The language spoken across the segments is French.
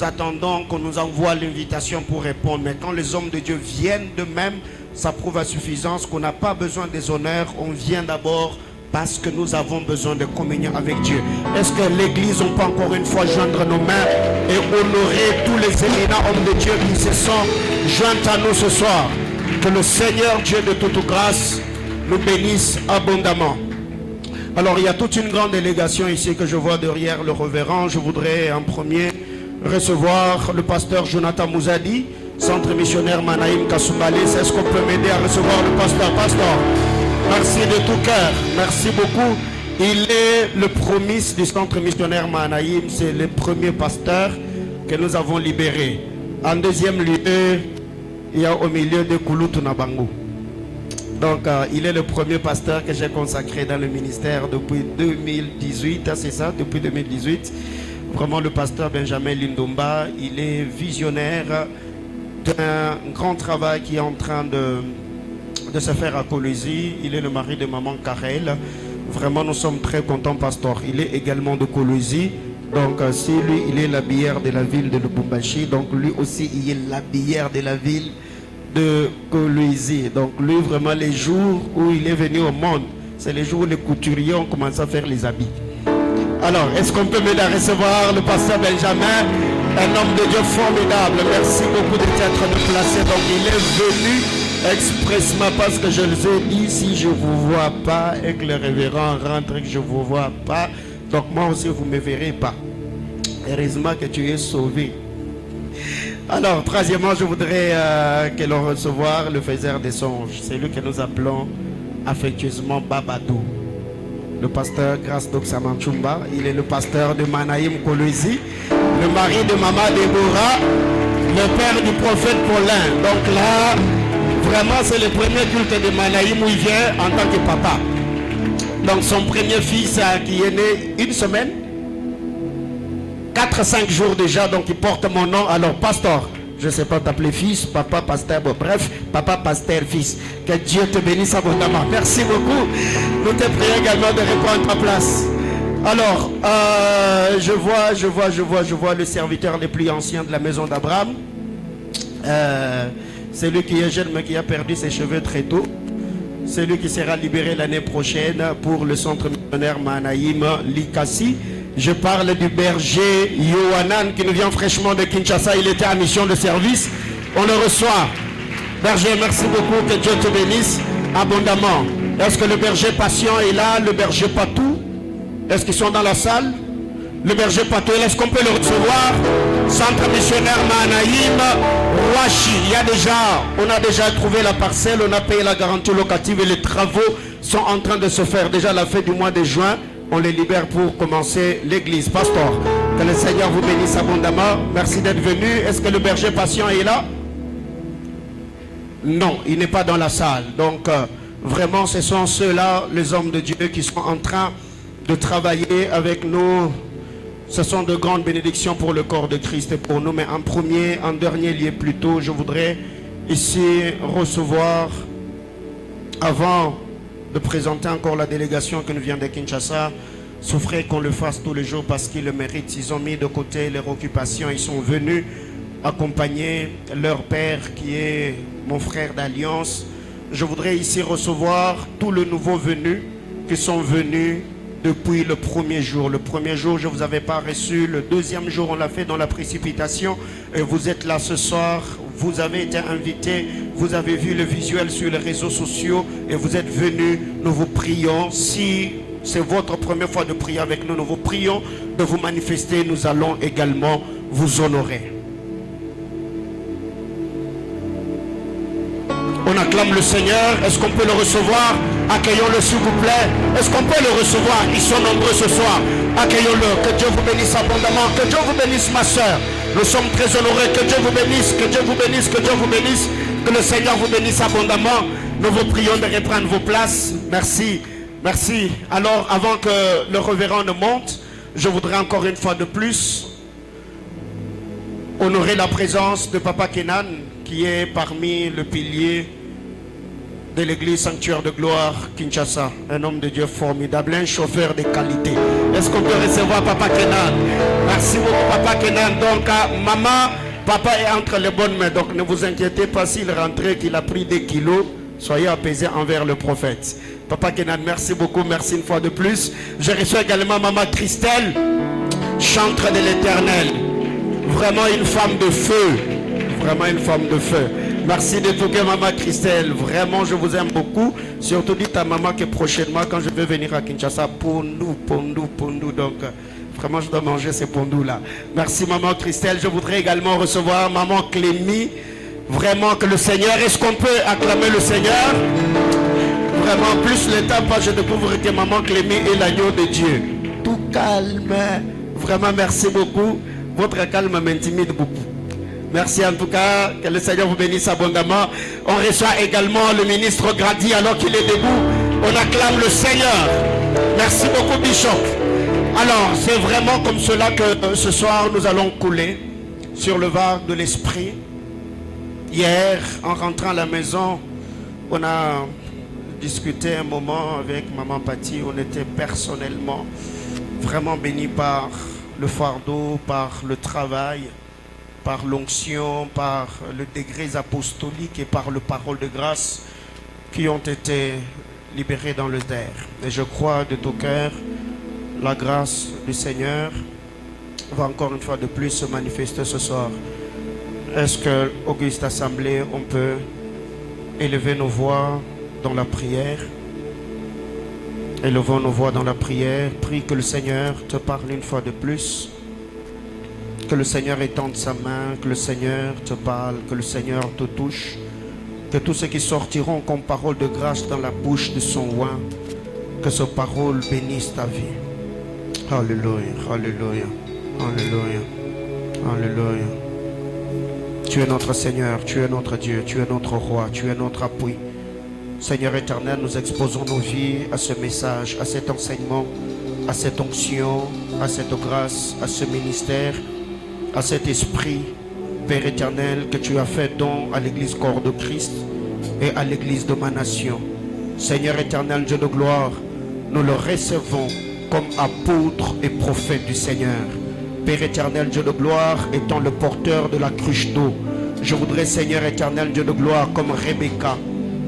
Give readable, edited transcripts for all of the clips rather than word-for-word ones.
nous attendons qu'on nous envoie l'invitation pour répondre. Mais quand les hommes de Dieu viennent d'eux-mêmes, ça prouve à suffisance qu'on n'a pas besoin des honneurs. On vient d'abord parce que nous avons besoin de communion avec Dieu. Est-ce que l'Église, on peut encore une fois joindre nos mains et honorer tous les éminents hommes de Dieu qui se sont joints à nous ce soir? Que le Seigneur Dieu de toute grâce nous bénisse abondamment. Alors il y a toute une grande délégation ici que je vois derrière le révérend. Je voudrais en premier recevoir le pasteur Jonathan Mouzadi, centre missionnaire Manaïm Kasumbalis. Est-ce qu'on peut m'aider à recevoir le pasteur? Pasteur, merci de tout cœur, merci beaucoup. Il est le promis du centre missionnaire Manaïm, c'est le premier pasteur que nous avons libéré. En deuxième lieu, il y a au milieu de Kouloutou Nabango. Donc, il est le premier pasteur que j'ai consacré dans le ministère depuis 2018. C'est ça, depuis 2018. Vraiment, le pasteur Benjamin Lindomba, il est visionnaire d'un grand travail qui est en train de se faire à Kolwezi. Il est le mari de maman Karel. Vraiment, nous sommes très contents, pasteur. Il est également de Kolwezi. Donc, si lui, il est l'habillère de la ville de Lubumbashi, donc lui aussi, il est l'habillère de la ville de Kolwezi. Donc lui vraiment les jours où il est venu au monde, c'est les jours où les couturiers ont commencé à faire les habits. Alors est-ce qu'on peut m'aider à recevoir le pasteur Benjamin, un homme de Dieu formidable? Merci beaucoup d'être déplacé. Donc il est venu expressément parce que je les ai dit, si je ne vous vois pas et que le révérend rentre et que je ne vous vois pas, donc moi aussi vous ne me verrez pas. Heureusement que tu es sauvé. Alors, troisièmement, je voudrais que l'on recevoir le faiseur des songes. C'est lui que nous appelons affectueusement Babadou. Le pasteur Grâce Doxamanchumba. Il est le pasteur de Manaïm Kolwezi, le mari de Maman Déborah, le père du prophète Paulin. Donc là, vraiment, c'est le premier culte de Manaïm où il vient en tant que papa. Donc son premier fils qui est né une semaine, 4-5 jours déjà, donc il porte mon nom. Alors pasteur, je ne sais pas t'appeler fils, papa, pasteur, bon, bref, papa, pasteur, fils. Que Dieu te bénisse abondamment. Merci beaucoup. Nous te prions également de reprendre ta place. Alors, je vois le serviteur le plus ancien de la maison d'Abraham. C'est lui qui est jeune mais qui a perdu ses cheveux très tôt. C'est lui qui sera libéré l'année prochaine pour le centre missionnaire Manaïm Likasi. Je parle du berger Yohanan qui nous vient fraîchement de Kinshasa. Il était en mission de service. On le reçoit. Berger, merci beaucoup. Que Dieu te bénisse abondamment. Est-ce que le berger patient est là? Le berger Patou? Est-ce qu'ils sont dans la salle? Le berger Patou, est-ce qu'on peut le recevoir? Centre missionnaire Manaïm Washi. On a déjà trouvé la parcelle, on a payé la garantie locative et les travaux sont en train de se faire. Déjà à la fin du mois de juin, on les libère pour commencer l'église. Pasteur, que le Seigneur vous bénisse abondamment. Merci d'être venu. Est-ce que le berger patient est là? Non, il n'est pas dans la salle. Donc, vraiment, ce sont ceux-là, les hommes de Dieu, qui sont en train de travailler avec nous. Ce sont de grandes bénédictions pour le corps de Christ et pour nous. Mais en dernier lieu plutôt, je voudrais ici recevoir, avant de présenter encore la délégation qui nous vient de Kinshasa, souffrez qu'on le fasse tous les jours parce qu'ils le méritent. Ils ont mis de côté leur occupation. Ils sont venus accompagner leur père qui est mon frère d'alliance. Je voudrais ici recevoir tous les nouveaux venus qui sont venus depuis le premier jour. Le premier jour, je ne vous avais pas reçu. Le deuxième jour, on l'a fait dans la précipitation. Et vous êtes là ce soir. Vous avez été invités. Vous avez vu le visuel sur les réseaux sociaux. Et vous êtes venus. Nous vous prions. Si c'est votre première fois de prier avec nous, nous vous prions de vous manifester. Nous allons également vous honorer. On acclame le Seigneur. Est-ce qu'on peut le recevoir? Accueillons-le s'il vous plaît. Est-ce qu'on peut le recevoir? Ils sont nombreux ce soir. Accueillons-le. Que Dieu vous bénisse abondamment. Que Dieu vous bénisse ma soeur. Nous sommes très honorés. Que Dieu vous bénisse. Que Dieu vous bénisse. Que Dieu vous bénisse. Que le Seigneur vous bénisse abondamment. Nous vous prions de reprendre vos places. Merci. Merci. Alors avant que le révérend ne monte, je voudrais encore une fois de plus honorer la présence de Papa Kenan qui est parmi le pilier de l'église Sanctuaire de Gloire Kinshasa. Un homme de Dieu formidable, un chauffeur de qualité. Est-ce qu'on peut recevoir Papa Kenan? Merci beaucoup Papa Kenan. Donc maman, papa est entre les bonnes mains. Donc ne vous inquiétez pas s'il rentrait, qu'il a pris des kilos. Soyez apaisés envers le prophète. Papa Kenan, merci beaucoup, merci une fois de plus. Je reçois également maman Christelle, chantre de l'Éternel. Vraiment une femme de feu. Vraiment une femme de feu. Merci de tout cœur, maman Christelle. Vraiment, je vous aime beaucoup. Surtout, dites à maman que prochainement, quand je vais venir à Kinshasa, pondou. Donc, vraiment, je dois manger ces pondous-là. Merci, maman Christelle. Je voudrais également recevoir maman Clémy. Vraiment que le Seigneur, est-ce qu'on peut acclamer le Seigneur? Vraiment, plus le temps passe, je découvre que maman Clémy est l'agneau de Dieu. Tout calme. Vraiment, merci beaucoup. Votre calme m'intimide beaucoup. Merci en tout cas, que le Seigneur vous bénisse abondamment. On reçoit également le ministre Grady alors qu'il est debout. On acclame le Seigneur. Merci beaucoup Bishop. Alors, c'est vraiment comme cela que ce soir nous allons couler sur le vague de l'esprit. Hier, en rentrant à la maison, on a discuté un moment avec maman Patty. On était personnellement vraiment bénis par le fardeau, par le travail, par l'onction, par le degré apostolique et par le parole de grâce qui ont été libérés dans le terre. Et je crois de tout cœur, la grâce du Seigneur va encore une fois de plus se manifester ce soir. Est-ce que, Auguste Assemblée, on peut élever nos voix dans la prière? Élevons nos voix dans la prière. Prie que le Seigneur te parle une fois de plus. Que le Seigneur étende sa main, que le Seigneur te parle, que le Seigneur te touche, que tous ceux qui sortiront comme parole de grâce dans la bouche de son oint, que ce parole bénisse ta vie. Alléluia, alléluia, alléluia, alléluia. Tu es notre Seigneur, tu es notre Dieu, tu es notre roi, tu es notre appui. Seigneur éternel, nous exposons nos vies à ce message, à cet enseignement, à cette onction, à cette grâce, à ce ministère, à cet esprit, Père éternel, que tu as fait don à l'église corps de Christ et à l'église de ma nation. Seigneur éternel, Dieu de gloire, nous le recevons comme apôtre et prophète du Seigneur. Père éternel, Dieu de gloire, étant le porteur de la cruche d'eau, je voudrais, Seigneur éternel, Dieu de gloire, comme Rebecca,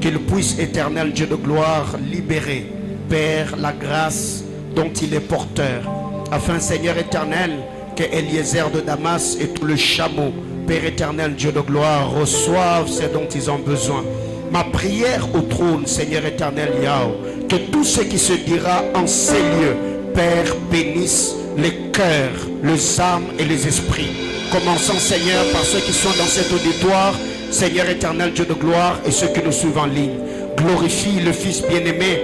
qu'il puisse, éternel Dieu de gloire, libérer, Père, la grâce dont il est porteur, afin, Seigneur éternel, que Eliezer de Damas et tout le chameau, Père éternel, Dieu de gloire, reçoivent ce dont ils ont besoin. Ma prière au trône, Seigneur éternel Yahweh, que tout ce qui se dira en ces lieux, Père, bénisse les cœurs, les âmes et les esprits. Commençons, Seigneur, par ceux qui sont dans cet auditoire, Seigneur éternel, Dieu de gloire, et ceux qui nous suivent en ligne. Glorifie le Fils bien-aimé,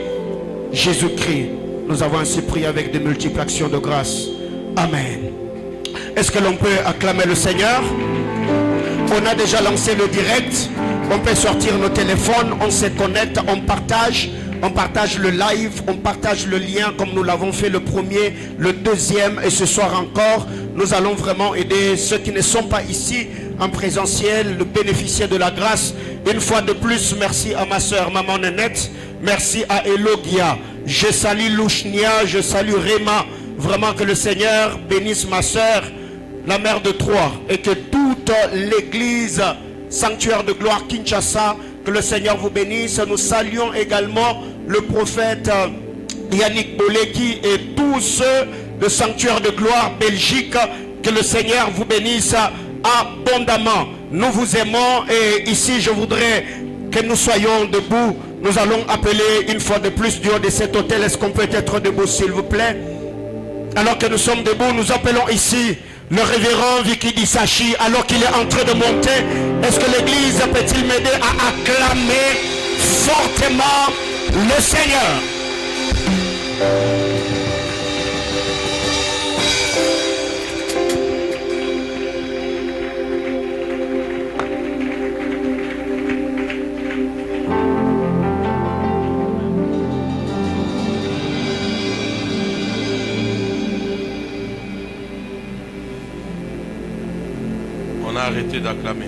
Jésus-Christ. Nous avons ainsi prié avec de multiples actions de grâce. Amen. Est-ce que l'on peut acclamer le Seigneur? On a déjà lancé le direct. On peut sortir nos téléphones, on se connecte, on partage le live, on partage le lien comme nous l'avons fait le premier, le deuxième et ce soir encore. Nous allons vraiment aider ceux qui ne sont pas ici en présentiel, le bénéficier de la grâce. Une fois de plus, merci à ma soeur Maman Nenette, merci à Elogia, je salue Louchnia, je salue Réma. Vraiment que le Seigneur bénisse ma soeur, la mère de Troyes, et que toute l'église Sanctuaire de Gloire Kinshasa, que le Seigneur vous bénisse. Nous saluons également le prophète Yannick Boleki et tous ceux de Sanctuaire de Gloire Belgique. Que le Seigneur vous bénisse abondamment. Nous vous aimons et ici je voudrais que nous soyons debout. Nous allons appeler une fois de plus du haut de cet hôtel. Est-ce qu'on peut être debout s'il vous plaît? Alors que nous sommes debout, nous appelons ici le révérend Vicky Disachi alors qu'il est en train de monter. Est-ce que l'église peut-il m'aider à acclamer fortement le Seigneur? Arrêtez d'acclamer.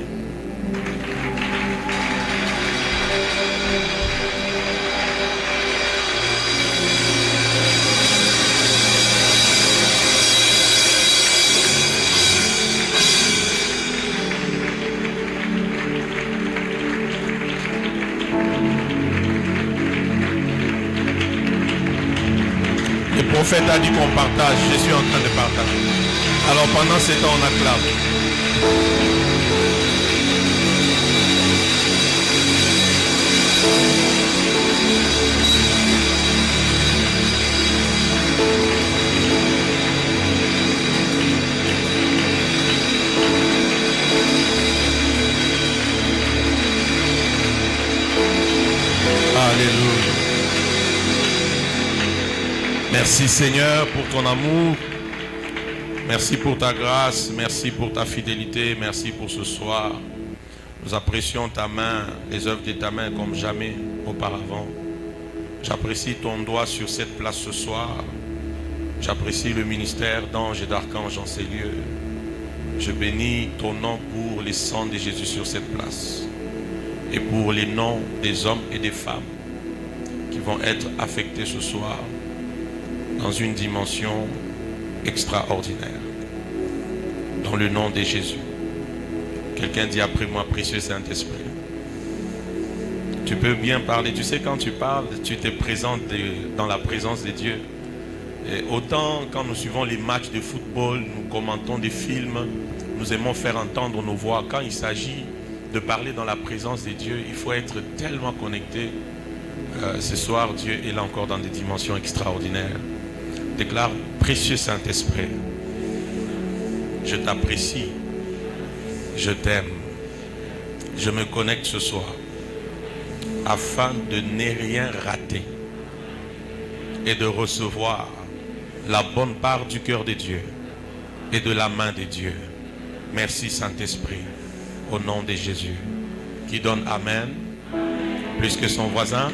prophète a dit qu'on partage. Je suis en train de partager. Alors pendant ce temps, on acclame. Alléluia. Merci Seigneur pour ton amour. Merci pour ta grâce. Merci pour ta fidélité. Merci pour ce soir. Nous apprécions ta main, les œuvres de ta main comme jamais auparavant. J'apprécie ton doigt sur cette place ce soir. J'apprécie le ministère d'anges et d'archanges en ces lieux. Je bénis ton nom pour les sangs de Jésus sur cette place. Et pour les noms des hommes et des femmes qui vont être affectés ce soir dans une dimension extraordinaire. Dans le nom de Jésus. Quelqu'un dit après moi, précieux Saint-Esprit. Tu peux bien parler. Tu sais, quand tu parles, tu te présentes dans la présence de Dieu. Et autant quand nous suivons les matchs de football, nous commentons des films, nous aimons faire entendre nos voix. Quand il s'agit de parler dans la présence de Dieu, il faut être tellement connecté. Ce soir, Dieu est là encore dans des dimensions extraordinaires. Déclare, précieux Saint-Esprit, je t'apprécie, je t'aime, je me connecte ce soir afin de ne rien rater et de recevoir la bonne part du cœur de Dieu et de la main de Dieu. Merci Saint-Esprit, au nom de Jésus, qui donne Amen, plus que son voisin,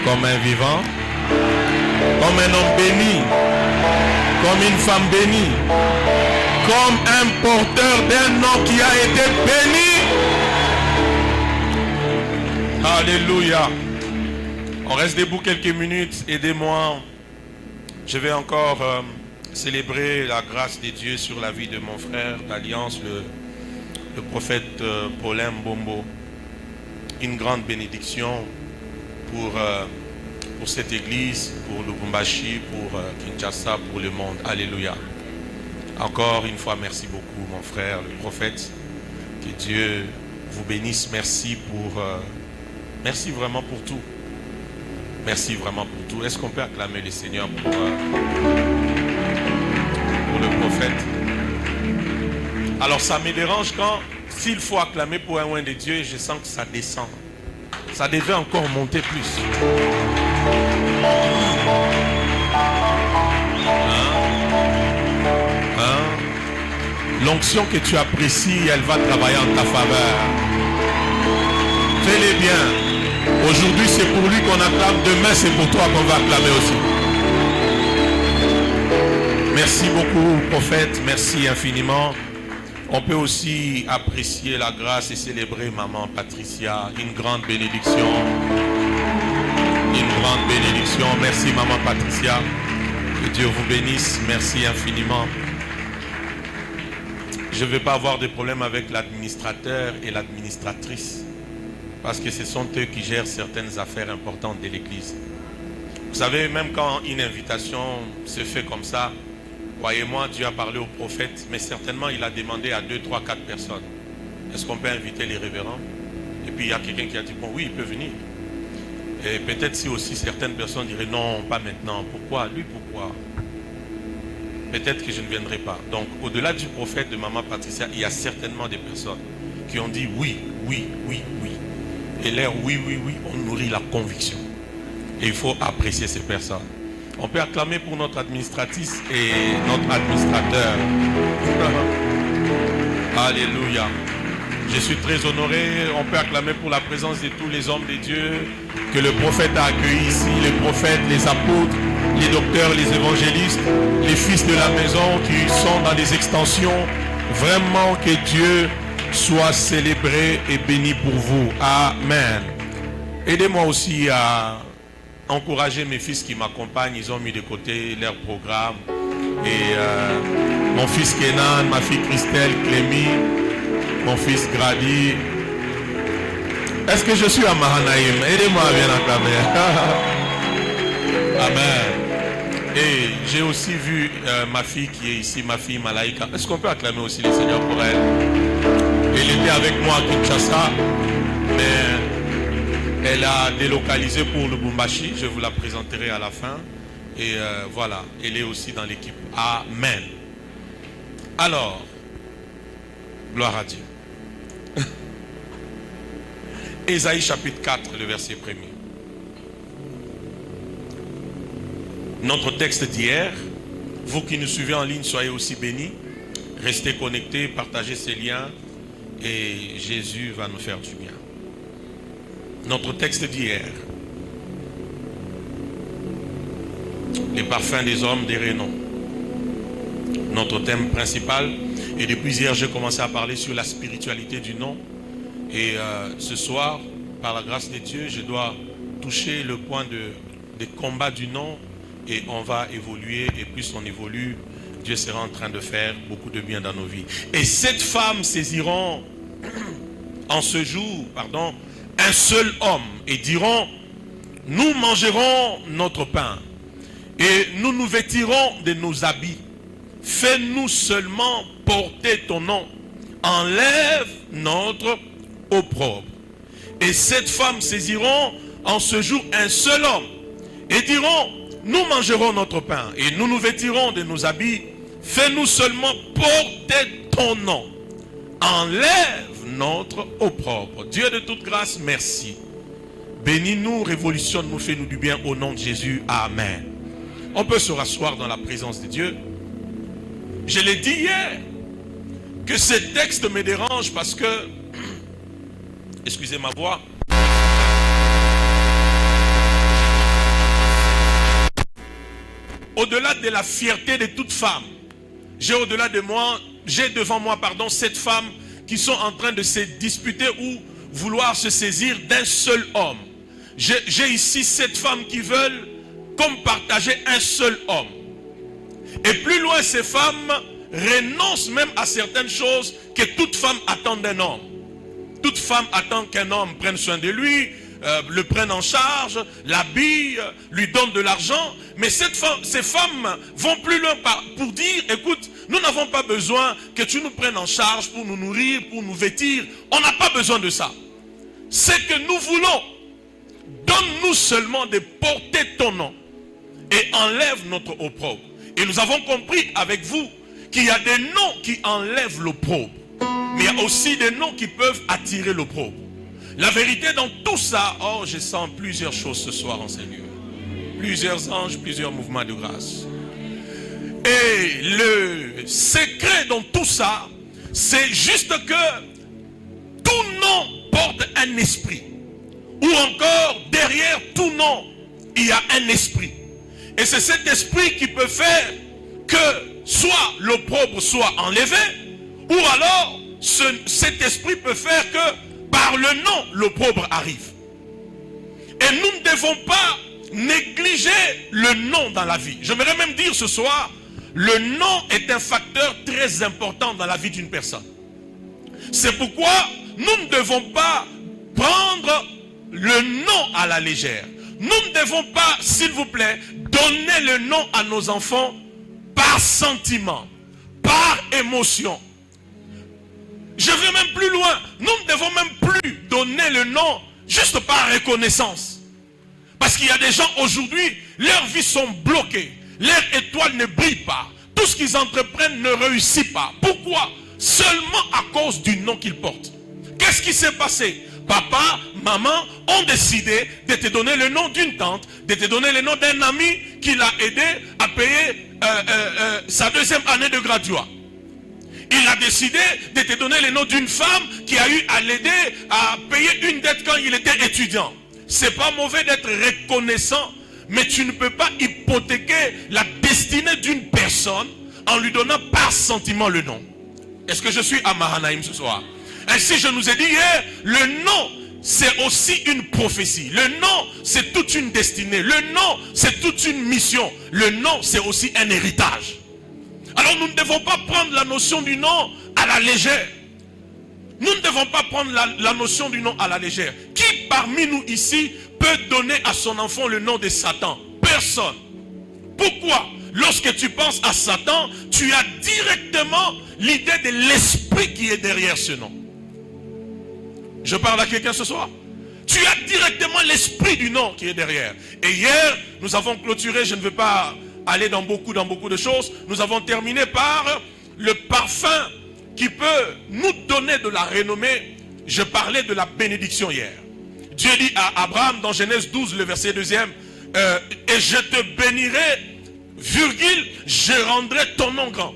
comme un vivant, comme un homme béni, comme une femme bénie, comme un porteur d'un nom qui a été béni. Alléluia. On reste debout quelques minutes, aidez-moi. Je vais encore célébrer la grâce de Dieu sur la vie de mon frère d'Alliance, le prophète Paulin Mbombo. Une grande bénédiction pour cette église, pour Lubumbashi, pour Kinshasa, pour le monde. Alléluia. Encore une fois, merci beaucoup mon frère, le prophète. Que Dieu vous bénisse. Merci merci vraiment pour tout. Merci vraiment pour tout. Est-ce qu'on peut acclamer le Seigneur pour le prophète? Alors ça me dérange quand, s'il faut acclamer pour un oint de Dieu, je sens que ça descend. Ça devait encore monter plus. L'onction que tu apprécies, elle va travailler en ta faveur. Fais-les bien. Aujourd'hui, c'est pour lui qu'on acclame. Demain, c'est pour toi qu'on va acclamer aussi. Merci beaucoup, prophète. Merci infiniment. On peut aussi apprécier la grâce et célébrer maman Patricia. Une grande bénédiction. Une grande bénédiction. Merci, maman Patricia. Que Dieu vous bénisse. Merci infiniment. Je ne vais pas avoir de problème avec l'administrateur et l'administratrice. Parce que ce sont eux qui gèrent certaines affaires importantes de l'église. Vous savez, même quand une invitation se fait comme ça, croyez-moi, Dieu a parlé au prophète, mais certainement il a demandé à 2, 3, 4 personnes. Est-ce qu'on peut inviter les révérends? Et puis il y a quelqu'un qui a dit, bon oui, il peut venir. Et peut-être si aussi certaines personnes diraient, non, pas maintenant. Pourquoi? Lui, pourquoi? Peut-être que je ne viendrai pas. Donc, au-delà du prophète de maman Patricia, il y a certainement des personnes qui ont dit oui, oui, oui, oui. Et l'air oui, oui, oui, on nourrit la conviction. Et il faut apprécier ces personnes. On peut acclamer pour notre administratrice et notre administrateur. Alléluia. Je suis très honoré. On peut acclamer pour la présence de tous les hommes de Dieu que le prophète a accueillis ici. Les prophètes, les apôtres, les docteurs, les évangélistes, les fils de la maison qui sont dans les extensions. Vraiment que Dieu soit célébré et béni pour vous. Amen. Aidez-moi aussi à encourager mes fils qui m'accompagnent. Ils ont mis de côté leur programme. Et mon fils Kenan, ma fille Christelle, Clémy, mon fils Grady. Est-ce que je suis à Mahanaïm? Aidez-moi à bien acclamer. Amen. Et j'ai aussi vu ma fille qui est ici, ma fille Malaïka. Est-ce qu'on peut acclamer aussi le Seigneur pour elle? Elle était avec moi à Kinshasa, mais elle a délocalisé pour le Lubumbashi. Je vous la présenterai à la fin. Et voilà, elle est aussi dans l'équipe. Amen. Alors, gloire à Dieu. Ésaïe chapitre 4, le verset 1er. Notre texte d'hier, vous qui nous suivez en ligne, soyez aussi bénis. Restez connectés, partagez ces liens et Jésus va nous faire du bien. Notre texte d'hier, les parfums des hommes, des rénoms. Notre thème principal, et depuis hier j'ai commencé à parler sur la spiritualité du nom. Et ce soir, par la grâce de Dieu, je dois toucher le point des combats du nom. Et on va évoluer, et plus on évolue, Dieu sera en train de faire beaucoup de bien dans nos vies. Et cette femme saisiront en ce jour, un seul homme et diront, nous mangerons notre pain et nous nous vêtirons de nos habits. Fais-nous seulement porter ton nom. Enlève notre opprobre. Et cette femme saisiront en ce jour un seul homme et diront, nous mangerons notre pain et nous nous vêtirons de nos habits. Fais-nous seulement porter ton nom. Enlève notre opprobre. Dieu de toute grâce, merci. Bénis-nous, révolutionne-nous, fais-nous du bien au nom de Jésus. Amen. On peut se rasseoir dans la présence de Dieu. Je l'ai dit hier que ce texte me dérange parce que, excusez ma voix, au-delà de la fierté de toute femme, j'ai devant moi, cette femme qui sont en train de se disputer ou vouloir se saisir d'un seul homme. J'ai ici cette femme qui veulent comme partager un seul homme. Et plus loin, ces femmes renoncent même à certaines choses que toute femme attend d'un homme. Toute femme attend qu'un homme prenne soin de lui, le prenne en charge, l'habille, lui donne de l'argent. Mais ces femmes vont plus loin pour dire, écoute, nous n'avons pas besoin que tu nous prennes en charge pour nous nourrir, pour nous vêtir. On n'a pas besoin de ça. Ce que nous voulons, donne-nous seulement de porter ton nom et enlève notre opprobre. Et nous avons compris avec vous qu'il y a des noms qui enlèvent l'opprobre, mais il y a aussi des noms qui peuvent attirer l'opprobre. La vérité dans tout ça, oh, je sens plusieurs choses ce soir en Seigneur. Plusieurs anges, plusieurs mouvements de grâce. Et le secret dans tout ça, c'est juste que tout nom porte un esprit. Ou encore, derrière tout nom, il y a un esprit. Et c'est cet esprit qui peut faire que soit l'opprobre soit enlevé, ou alors cet esprit peut faire que par le nom, l'opprobre arrive. Et nous ne devons pas négliger le nom dans la vie. J'aimerais même dire ce soir, le nom est un facteur très important dans la vie d'une personne. C'est pourquoi nous ne devons pas prendre le nom à la légère. Nous ne devons pas, s'il vous plaît, donner le nom à nos enfants par sentiment, par émotion. Je vais même plus loin. Nous ne devons même plus donner le nom juste par reconnaissance. Parce qu'il y a des gens aujourd'hui, leurs vies sont bloquées. Leur étoile ne brille pas. Tout ce qu'ils entreprennent ne réussit pas. Pourquoi? Seulement à cause du nom qu'ils portent. Qu'est-ce qui s'est passé? Papa, maman ont décidé de te donner le nom d'une tante, de te donner le nom d'un ami qui l'a aidé à payer sa deuxième année de graduat. Il a décidé de te donner le nom d'une femme qui a eu à l'aider à payer une dette quand il était étudiant. C'est pas mauvais d'être reconnaissant, mais tu ne peux pas hypothéquer la destinée d'une personne en lui donnant par sentiment le nom. Est-ce que je suis à Mahanaïm ce soir? Ainsi, je nous ai dit hier, le nom, c'est aussi une prophétie. Le nom, c'est toute une destinée. Le nom, c'est toute une mission. Le nom, c'est aussi un héritage. Alors, nous ne devons pas prendre la notion du nom à la légère. Nous ne devons pas prendre la notion du nom à la légère. Qui parmi nous ici peut donner à son enfant le nom de Satan? Personne. Pourquoi? Lorsque tu penses à Satan, tu as directement l'idée de l'esprit qui est derrière ce nom. Je parle à quelqu'un ce soir. Tu as directement l'esprit du nom qui est derrière. Et hier, nous avons clôturé, je ne veux pas aller dans beaucoup de choses. Nous avons terminé par le parfum qui peut nous donner de la renommée. Je parlais de la bénédiction hier. Dieu dit à Abraham dans Genèse 12, le verset 2e, et je te bénirai, virgule, je rendrai ton nom grand.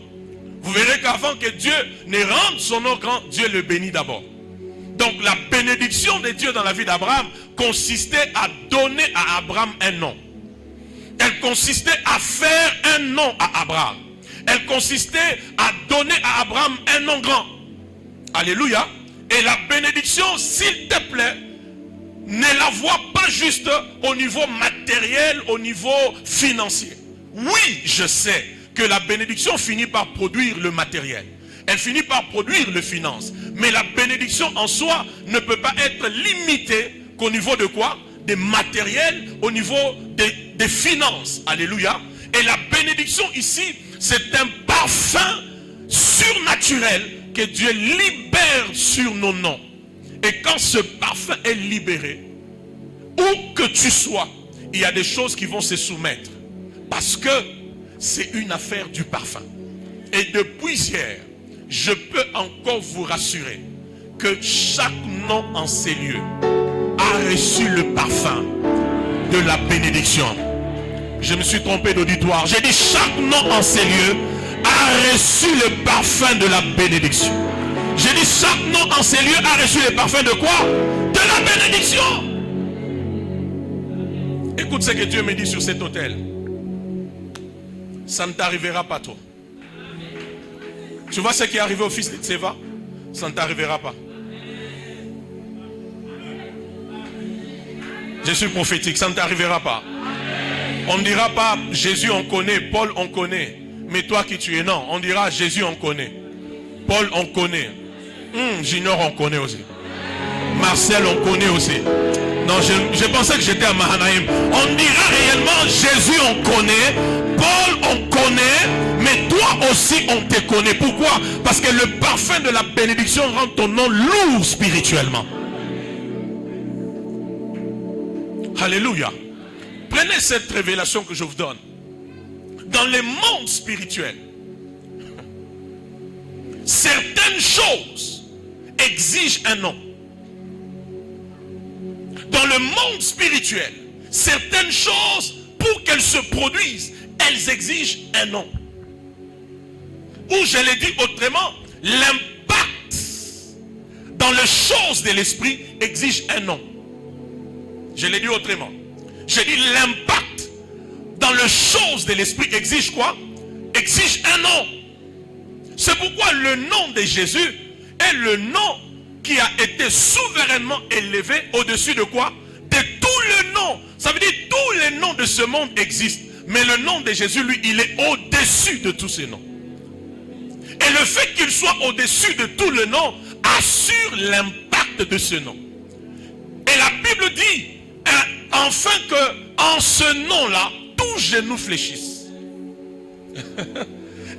Vous verrez qu'avant que Dieu ne rende son nom grand, Dieu le bénit d'abord. Donc la bénédiction de Dieu dans la vie d'Abraham consistait à donner à Abraham un nom. Elle consistait à faire un nom à Abraham. Elle consistait à donner à Abraham un nom grand. Alléluia. Et la bénédiction, s'il te plaît, ne la vois pas juste au niveau matériel, au niveau financier. Oui, je sais que la bénédiction finit par produire le matériel. Elle finit par produire le finance. Mais la bénédiction en soi ne peut pas être limitée qu'au niveau de quoi? Des matériels, au niveau des finances. Alléluia. Et la bénédiction ici, c'est un parfum surnaturel que Dieu libère sur nos noms. Et quand ce parfum est libéré, où que tu sois, il y a des choses qui vont se soumettre. Parce que c'est une affaire du parfum. Et depuis hier, je peux encore vous rassurer que chaque nom en ces lieux a reçu le parfum de la bénédiction. Je me suis trompé d'auditoire. J'ai dit chaque nom en ces lieux a reçu le parfum de la bénédiction. J'ai dit chaque nom en ces lieux a reçu le parfum de quoi? De la bénédiction. Écoute ce que Dieu me dit sur cet autel. Ça ne t'arrivera pas toi. Tu vois ce qui est arrivé au fils de Tseva? Ça ne t'arrivera pas. Je suis prophétique, ça ne t'arrivera pas. On ne dira pas Jésus on connaît, Paul on connaît. Mais toi qui tu es, non. On dira Jésus on connaît. Paul on connaît. Junior on connaît aussi. Marcel on connaît aussi. Non, je pensais que j'étais à Mahanaïm. On dira réellement Jésus on connaît, Paul on connaît, mais toi aussi on te connaît. Pourquoi? Parce que le parfum de la bénédiction rend ton nom lourd spirituellement. Alléluia. Prenez cette révélation que je vous donne. Dans les mondes spirituels, certaines choses exigent un nom. Dans le monde spirituel, certaines choses, pour qu'elles se produisent, elles exigent un nom. Ou je l'ai dit autrement, l'impact dans les choses de l'esprit exige un nom. Je l'ai dit autrement. J'ai dit l'impact dans les choses de l'esprit exige quoi? Exige un nom. C'est pourquoi le nom de Jésus est le nom qui a été souverainement élevé au-dessus de quoi? De tous les noms. Ça veut dire tous les noms de ce monde existent. Mais le nom de Jésus, lui, il est au-dessus de tous ces noms. Et le fait qu'il soit au-dessus de tous les noms assure l'impact de ce nom. Et la Bible dit, enfin que en ce nom-là, tous genoux fléchissent.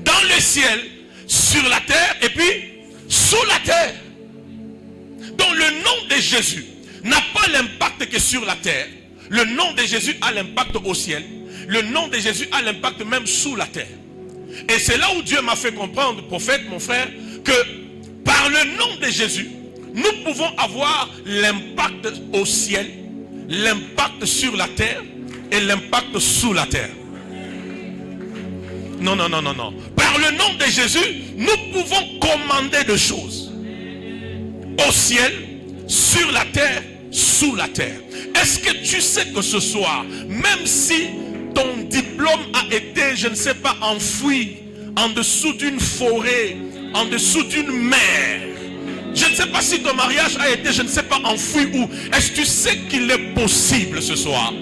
Dans le ciel, sur la terre et puis sous la terre. Donc le nom de Jésus n'a pas l'impact que sur la terre. Le nom de Jésus a l'impact au ciel. Le nom de Jésus a l'impact même sous la terre. Et c'est là où Dieu m'a fait comprendre, prophète, mon frère, que par le nom de Jésus, nous pouvons avoir l'impact au ciel, l'impact sur la terre et l'impact sous la terre. Non. Par le nom de Jésus, nous pouvons commander des choses. Au ciel, sur la terre, sous la terre. Est-ce que tu sais que ce soir, même si ton diplôme a été, je ne sais pas, enfoui en dessous d'une forêt, en dessous d'une mer, je ne sais pas si ton mariage a été, je ne sais pas, enfoui où, est-ce que tu sais qu'il est possible ce soir,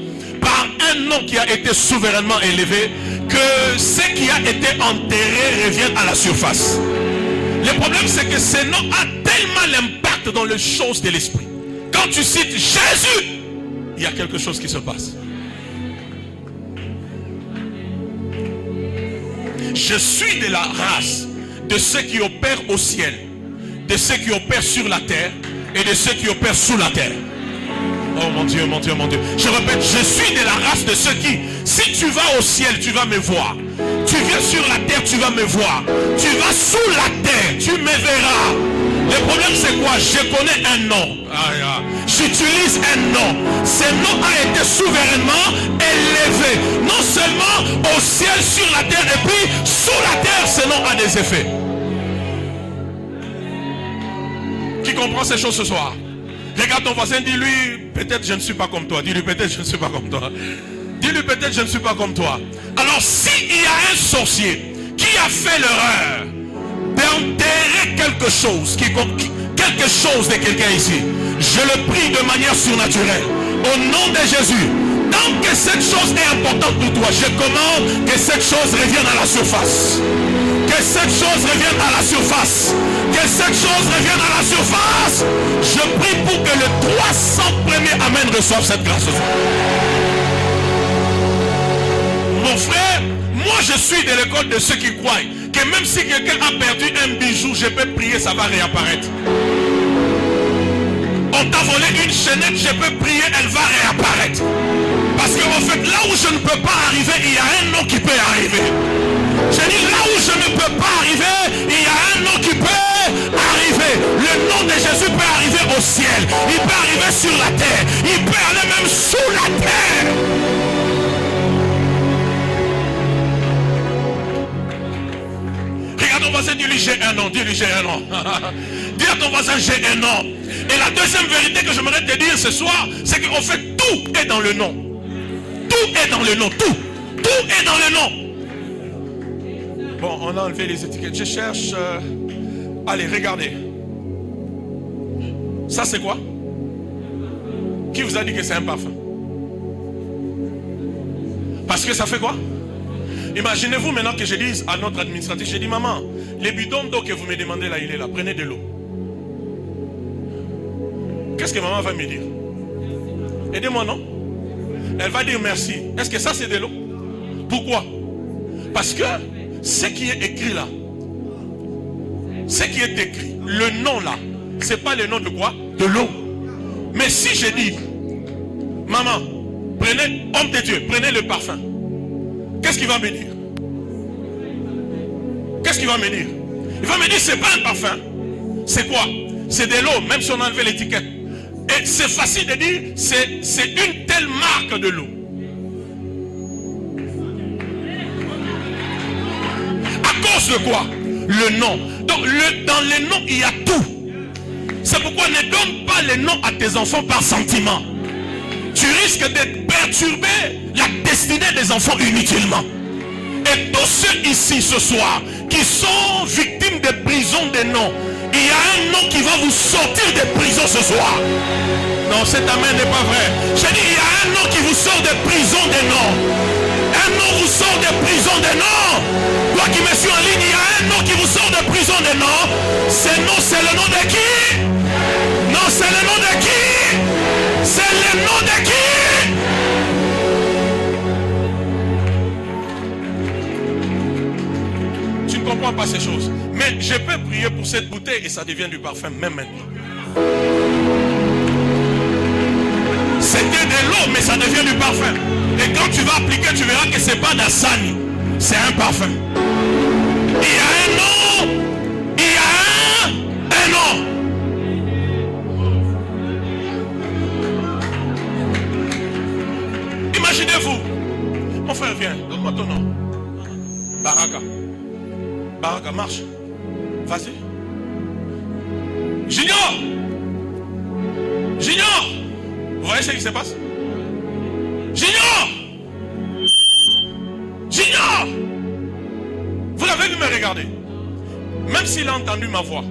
par un nom qui a été souverainement élevé, que ce qui a été enterré revienne à la surface? Le problème, c'est que ce nom a tellement l'impact dans les choses de l'esprit. Quand tu cites Jésus, il y a quelque chose qui se passe. je suis de la race de ceux qui opèrent au ciel, de ceux qui opèrent sur la terre et de ceux qui opèrent sous la terre. Oh mon Dieu, mon Dieu, mon Dieu. Je répète, je suis de la race de ceux qui, si tu vas au ciel, tu vas me voir. Tu viens sur la terre, tu vas me voir. Tu vas sous la terre, tu me verras. Le problème c'est quoi? Je connais un nom. J'utilise un nom. Ce nom a été souverainement élevé. Non seulement au ciel, sur la terre, et puis sous la terre, ce nom a des effets. Qui comprend ces choses ce soir? Regarde ton voisin, dis-lui, peut-être je ne suis pas comme toi. Dis-lui, peut-être je ne suis pas comme toi. Dis-lui, peut-être je ne suis pas comme toi. Alors, s'il y a un sorcier qui a fait l'erreur d'enterrer quelque chose de quelqu'un ici, je le prie de manière surnaturelle, au nom de Jésus, tant que cette chose est importante pour toi, je commande que cette chose revienne à la surface. Que cette chose revienne à la surface. Que cette chose revienne à la surface. Je prie pour que les 300 premiers Amen reçoivent cette grâce ce soir. Mon frère, moi je suis de l'école de ceux qui croient que même si quelqu'un a perdu un bijou, je peux prier, ça va réapparaître. On t'a volé une chaînette, je peux prier, elle va réapparaître. Parce qu'en fait, là où je ne peux pas arriver, il y a un nom qui peut arriver. J'ai dit, là où je ne peux pas arriver, il y a un nom qui peut arriver. Le nom de Jésus peut arriver au ciel. Il peut arriver sur la terre. Il peut aller même sous la terre. Regarde ton voisin, dis-lui, j'ai un nom. Dis-lui, j'ai un nom. Dis à ton voisin, j'ai un nom. Et la deuxième vérité que j'aimerais te dire ce soir, c'est qu'en fait, tout est dans le nom. Tout est dans le nom. Tout est dans le nom. Bon, on a enlevé les étiquettes. Je cherche... Allez, regardez. Ça, c'est quoi? Qui vous a dit que c'est un parfum? Parce que ça fait quoi? Imaginez-vous maintenant que je dise à notre administratif, je dis, maman, les bidons d'eau que vous me demandez là, il est là. Prenez de l'eau. Qu'est-ce que maman va me dire? Aidez-moi, non? Elle va dire merci. Est-ce que ça, c'est de l'eau? Pourquoi? Parce que ce qui est écrit là, ce qui est écrit, le nom là, c'est pas le nom de quoi? De l'eau. Mais si je dis, maman, prenez, homme de Dieu, prenez le parfum. Qu'est-ce qu'il va me dire? Qu'est-ce qu'il va me dire? Il va me dire, c'est pas un parfum. C'est quoi? C'est de l'eau, même si on a enlevé l'étiquette. Et c'est facile de dire, c'est une telle marque de l'eau. À cause de quoi? Le nom. Donc dans les noms, il y a tout. C'est pourquoi ne donne pas les noms à tes enfants par sentiment. Tu risques de perturber la destinée des enfants inutilement. Et tous ceux ici ce soir qui sont victimes de prison des noms, il y a un nom qui va vous sortir des prisons ce soir. Non, cet amen n'est pas vrai. J'ai dit, il y a un nom qui vous sort des prisons des noms. Un nom vous sort des prisons des noms. Toi qui me suis en ligne, il y a un nom qui vous sort des prisons des noms. Ce nom, c'est le nom de qui? Non, c'est le nom de qui? C'est le nom de qui? Tu ne comprends pas ces choses. Mais je peux prier pour cette bouteille et ça devient du parfum même maintenant. C'était de l'eau, mais ça devient du parfum. Et quand tu vas appliquer, tu verras que c'est pas d'Assani. C'est un parfum. Il y a un nom. Il y a un nom. Imaginez-vous. Mon frère, viens. Donne-moi ton nom. Baraka. Baraka, marche. Vas-y. Junior. Junior. Vous voyez ce qui se passe? Junior. Junior. Vous l'avez vu me regarder. Même s'il a entendu ma voix,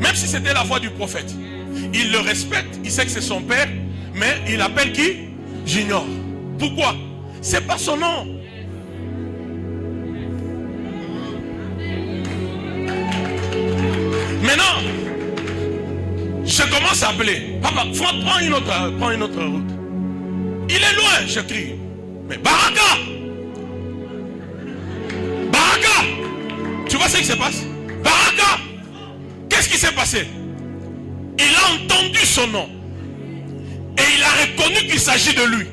même si c'était la voix du prophète, il le respecte, il sait que c'est son père, mais il appelle qui? Junior. Pourquoi? C'est pas son nom. Maintenant, je commence à appeler. Papa, prends une autre route. Il est loin, je crie. Mais Baraka! Baraka! vois ce qui se passe? Baraka, qu'est-ce qui s'est passé? Il a entendu son nom et il a reconnu qu'il s'agit de lui.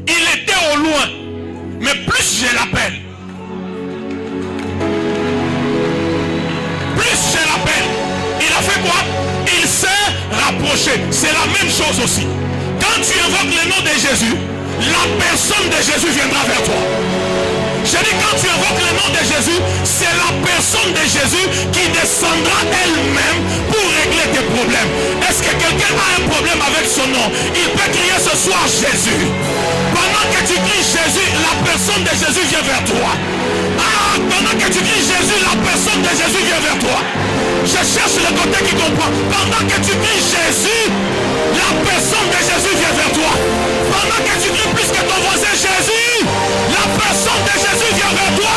Il était au loin, mais plus je l'appelle, il a fait quoi? Il s'est rapproché. C'est la même chose aussi. Quand tu invoques le nom de Jésus, la personne de Jésus viendra vers toi. Je dis, quand tu invoques le nom de Jésus, c'est la personne de Jésus qui descendra elle-même pour régler tes problèmes. Est-ce que quelqu'un a un problème avec son nom? Il peut crier ce soir Jésus. Pendant que tu cries Jésus, la personne de Jésus vient vers toi. Ah, pendant que tu cries Jésus, la personne de Jésus vient vers toi. Je cherche le côté qui comprend. Pendant que tu cries Jésus, la personne de Jésus vient vers toi. Pendant que tu cries plus que ton voisin Jésus, la personne de Jésus vient vers toi.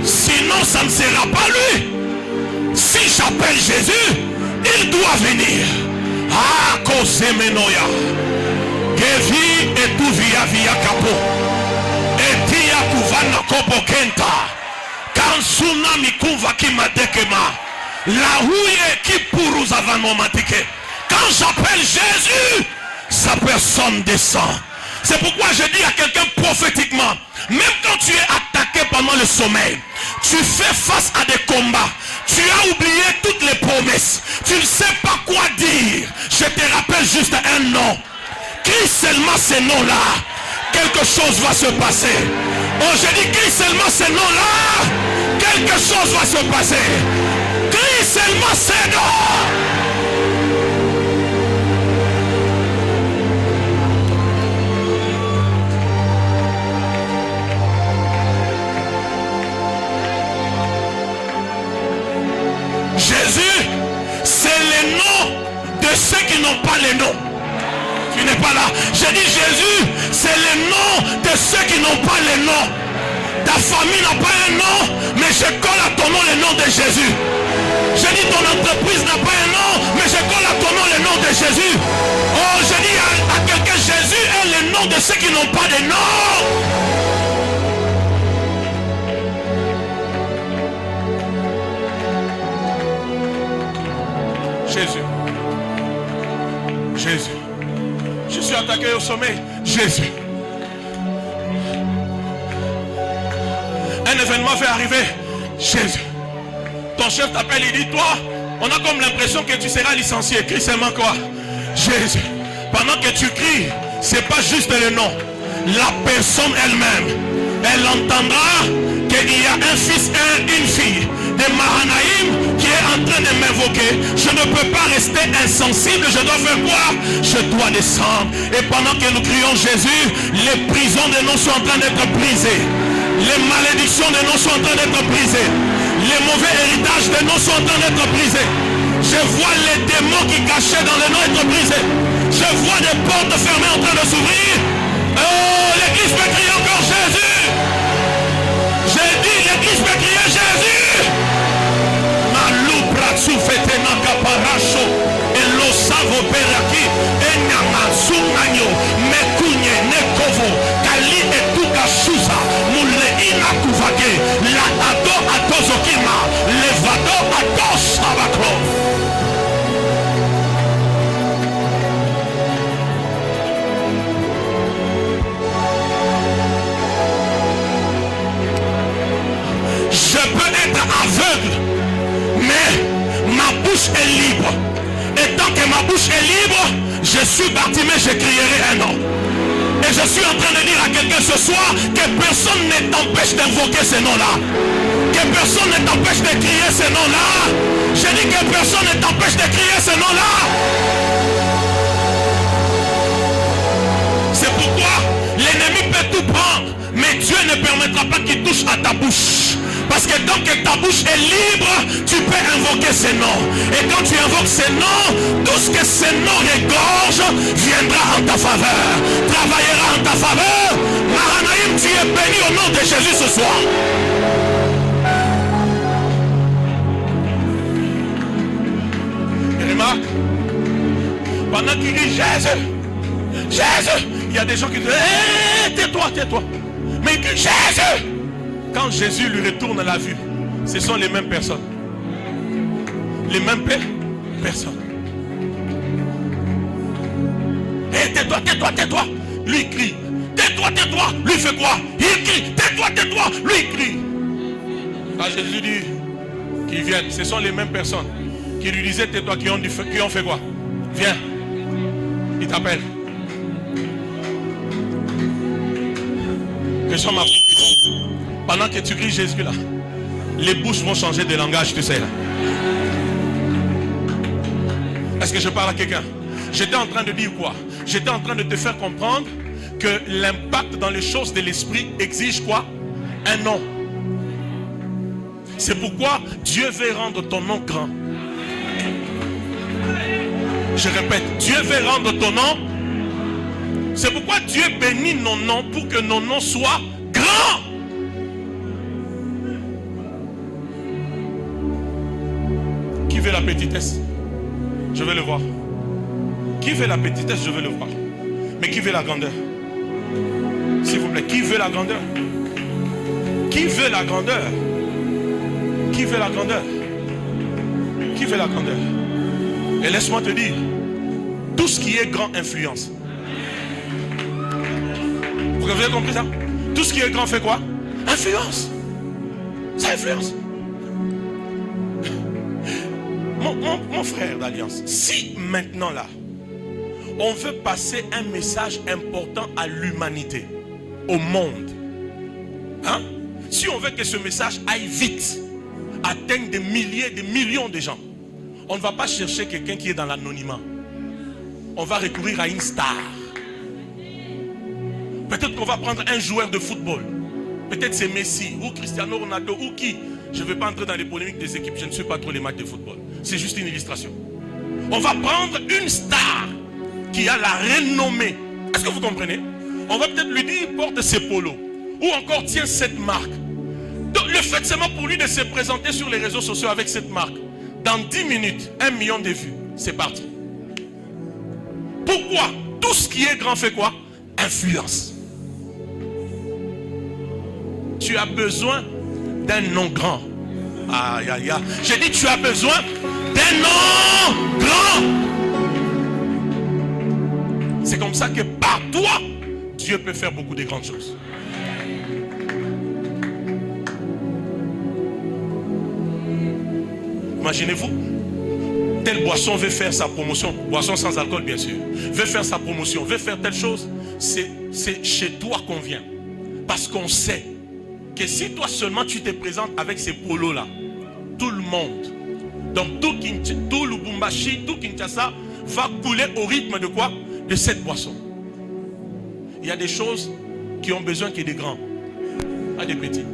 Sinon, ça ne sera pas lui. Si j'appelle Jésus, il doit venir. Ah, Kosemenoya. Gevi et tout via capo. Et tia kuvana kopo kenta. Kansuna mikuva kimadekema. La houille qui pour nous avanomatike. Quand j'appelle Jésus, sa personne descend. C'est pourquoi je dis à quelqu'un prophétiquement, même quand tu es attaqué pendant le sommeil, tu fais face à des combats, tu as oublié toutes les promesses, tu ne sais pas quoi dire, je te rappelle juste un nom. Crie seulement ces noms-là, quelque chose va se passer. Oh, je dis, crie seulement ces noms-là, quelque chose va se passer. Crie seulement ces noms. Jésus, c'est le nom de ceux qui n'ont pas le nom. Tu n'es pas là. J'ai dit Jésus, c'est le nom de ceux qui n'ont pas le nom. Ta famille n'a pas un nom, mais je colle à ton nom le nom de Jésus. J'ai dit ton entreprise n'a pas un nom, mais je colle à ton nom le nom de Jésus. Oh, j'ai dit à quelqu'un, Jésus est le nom de ceux qui n'ont pas de nom. Jésus. Jésus. Je suis attaqué au sommeil. Jésus. Un événement va arriver. Jésus. Ton chef t'appelle, il dit, toi, on a comme l'impression que tu seras licencié. Crie seulement quoi? Jésus. Pendant que tu cries, c'est pas juste le nom. La personne elle-même, elle entendra qu'il y a un fils et une fille de Mahanaïm qui est en train de m'invoquer. Je ne peux pas rester insensible. Je dois faire quoi? Je dois descendre. Et pendant que nous crions Jésus, les prisons de nos sont en train d'être brisées. Les malédictions de nos sont en train d'être brisées. Les mauvais héritages de nos sont en train d'être brisés. Je vois les démons qui cachaient dans le nom être brisés. Je vois des portes fermées en train de s'ouvrir. Oh, l'église peut crier encore Jésus. J'ai dit, l'église peut crier Jésus. Malubra soufetena kaparacho. Elo savo peraki. Enyamatsunanyo. Mekunye nekovo. Kali etuka shusa. Mule ina kuvage. La ado atozokima. Levado atos abakro. Je peux être aveugle, mais ma bouche est libre. Et tant que ma bouche est libre, je suis Bartimée, je crierai un nom. Et je suis en train de dire à quelqu'un ce soir que personne ne t'empêche d'invoquer ce nom-là. Que personne ne t'empêche de crier ce nom-là. Je dis que personne ne t'empêche de crier ce nom-là. C'est pourquoi l'ennemi peut tout prendre, mais Dieu ne permettra pas qu'il touche à ta bouche. Parce que tant que ta bouche est libre, tu peux invoquer ces noms. Et quand tu invoques ces noms, tout ce que ces noms regorgent viendra en ta faveur, travaillera en ta faveur. Mahanaïm, tu es béni au nom de Jésus ce soir. Et remarque, pendant qu'il dit Jésus, Jésus. Il y a des gens qui disent, hey, tais-toi, tais-toi. Mais il crie, Jésus. Quand Jésus lui retourne la vue, ce sont les mêmes personnes. Les mêmes personnes. Hey, tais-toi, tais-toi, tais-toi. Lui il crie, tais-toi, tais-toi. Lui il fait quoi? Il crie, tais-toi, tais-toi. Lui il crie. Quand Jésus dit qu'ils viennent, ce sont les mêmes personnes qui lui disaient tais-toi, qui ont fait quoi? Viens. Il t'appelle. Que soit ma prophétie. Pendant que tu cries Jésus là, les bouches vont changer de langage, tu sais là. Est-ce que je parle à quelqu'un? J'étais en train de dire quoi? J'étais en train de te faire comprendre que l'impact dans les choses de l'esprit exige quoi? Un nom. C'est pourquoi Dieu veut rendre ton nom grand. Je répète, Dieu veut rendre ton nom. C'est pourquoi Dieu bénit nos noms pour que nos noms soient grands. Qui veut la petitesse? Je veux le voir. Qui veut la petitesse? Je veux le voir. Mais qui veut la grandeur? S'il vous plaît, qui veut la grandeur? Qui veut la grandeur? Qui veut la grandeur? Qui veut la grandeur? Et laisse-moi te dire, tout ce qui est grand influence. Vous avez compris ça? Tout ce qui est grand fait quoi? Influence. Ça influence. Mon frère d'Alliance, si maintenant là, on veut passer un message important à l'humanité, au monde, hein? Si on veut que ce message aille vite, atteigne des milliers, des millions de gens, on ne va pas chercher quelqu'un qui est dans l'anonymat. On va recourir à une star. Peut-être qu'on va prendre un joueur de football. Peut-être c'est Messi ou Cristiano Ronaldo ou qui. Je ne vais pas entrer dans les polémiques des équipes. Je ne suis pas trop les matchs de football. C'est juste une illustration. On va prendre une star qui a la renommée. Est-ce que vous comprenez? On va peut-être lui dire porte ses polos. Ou encore tiens cette marque. Donc, le fait seulement pour lui de se présenter sur les réseaux sociaux avec cette marque. Dans 10 minutes, 1 million de vues. C'est parti. Pourquoi? Tout ce qui est grand fait quoi? Influence. Tu as besoin d'un nom grand. Aïe, aïe, aïe. J'ai dit tu as besoin d'un nom grand. C'est comme ça que par toi, Dieu peut faire beaucoup de grandes choses. Imaginez-vous, telle boisson veut faire sa promotion, boisson sans alcool bien sûr, veut faire sa promotion, veut faire telle chose, c'est chez toi qu'on vient. Parce qu'on sait que si toi seulement tu te présentes avec ces polos là, tout le monde, donc tout Lubumbashi, tout Kinshasa va couler au rythme de quoi? De cette boisson. Il y a des choses qui ont besoin qu'il y ait des grands, pas des petits.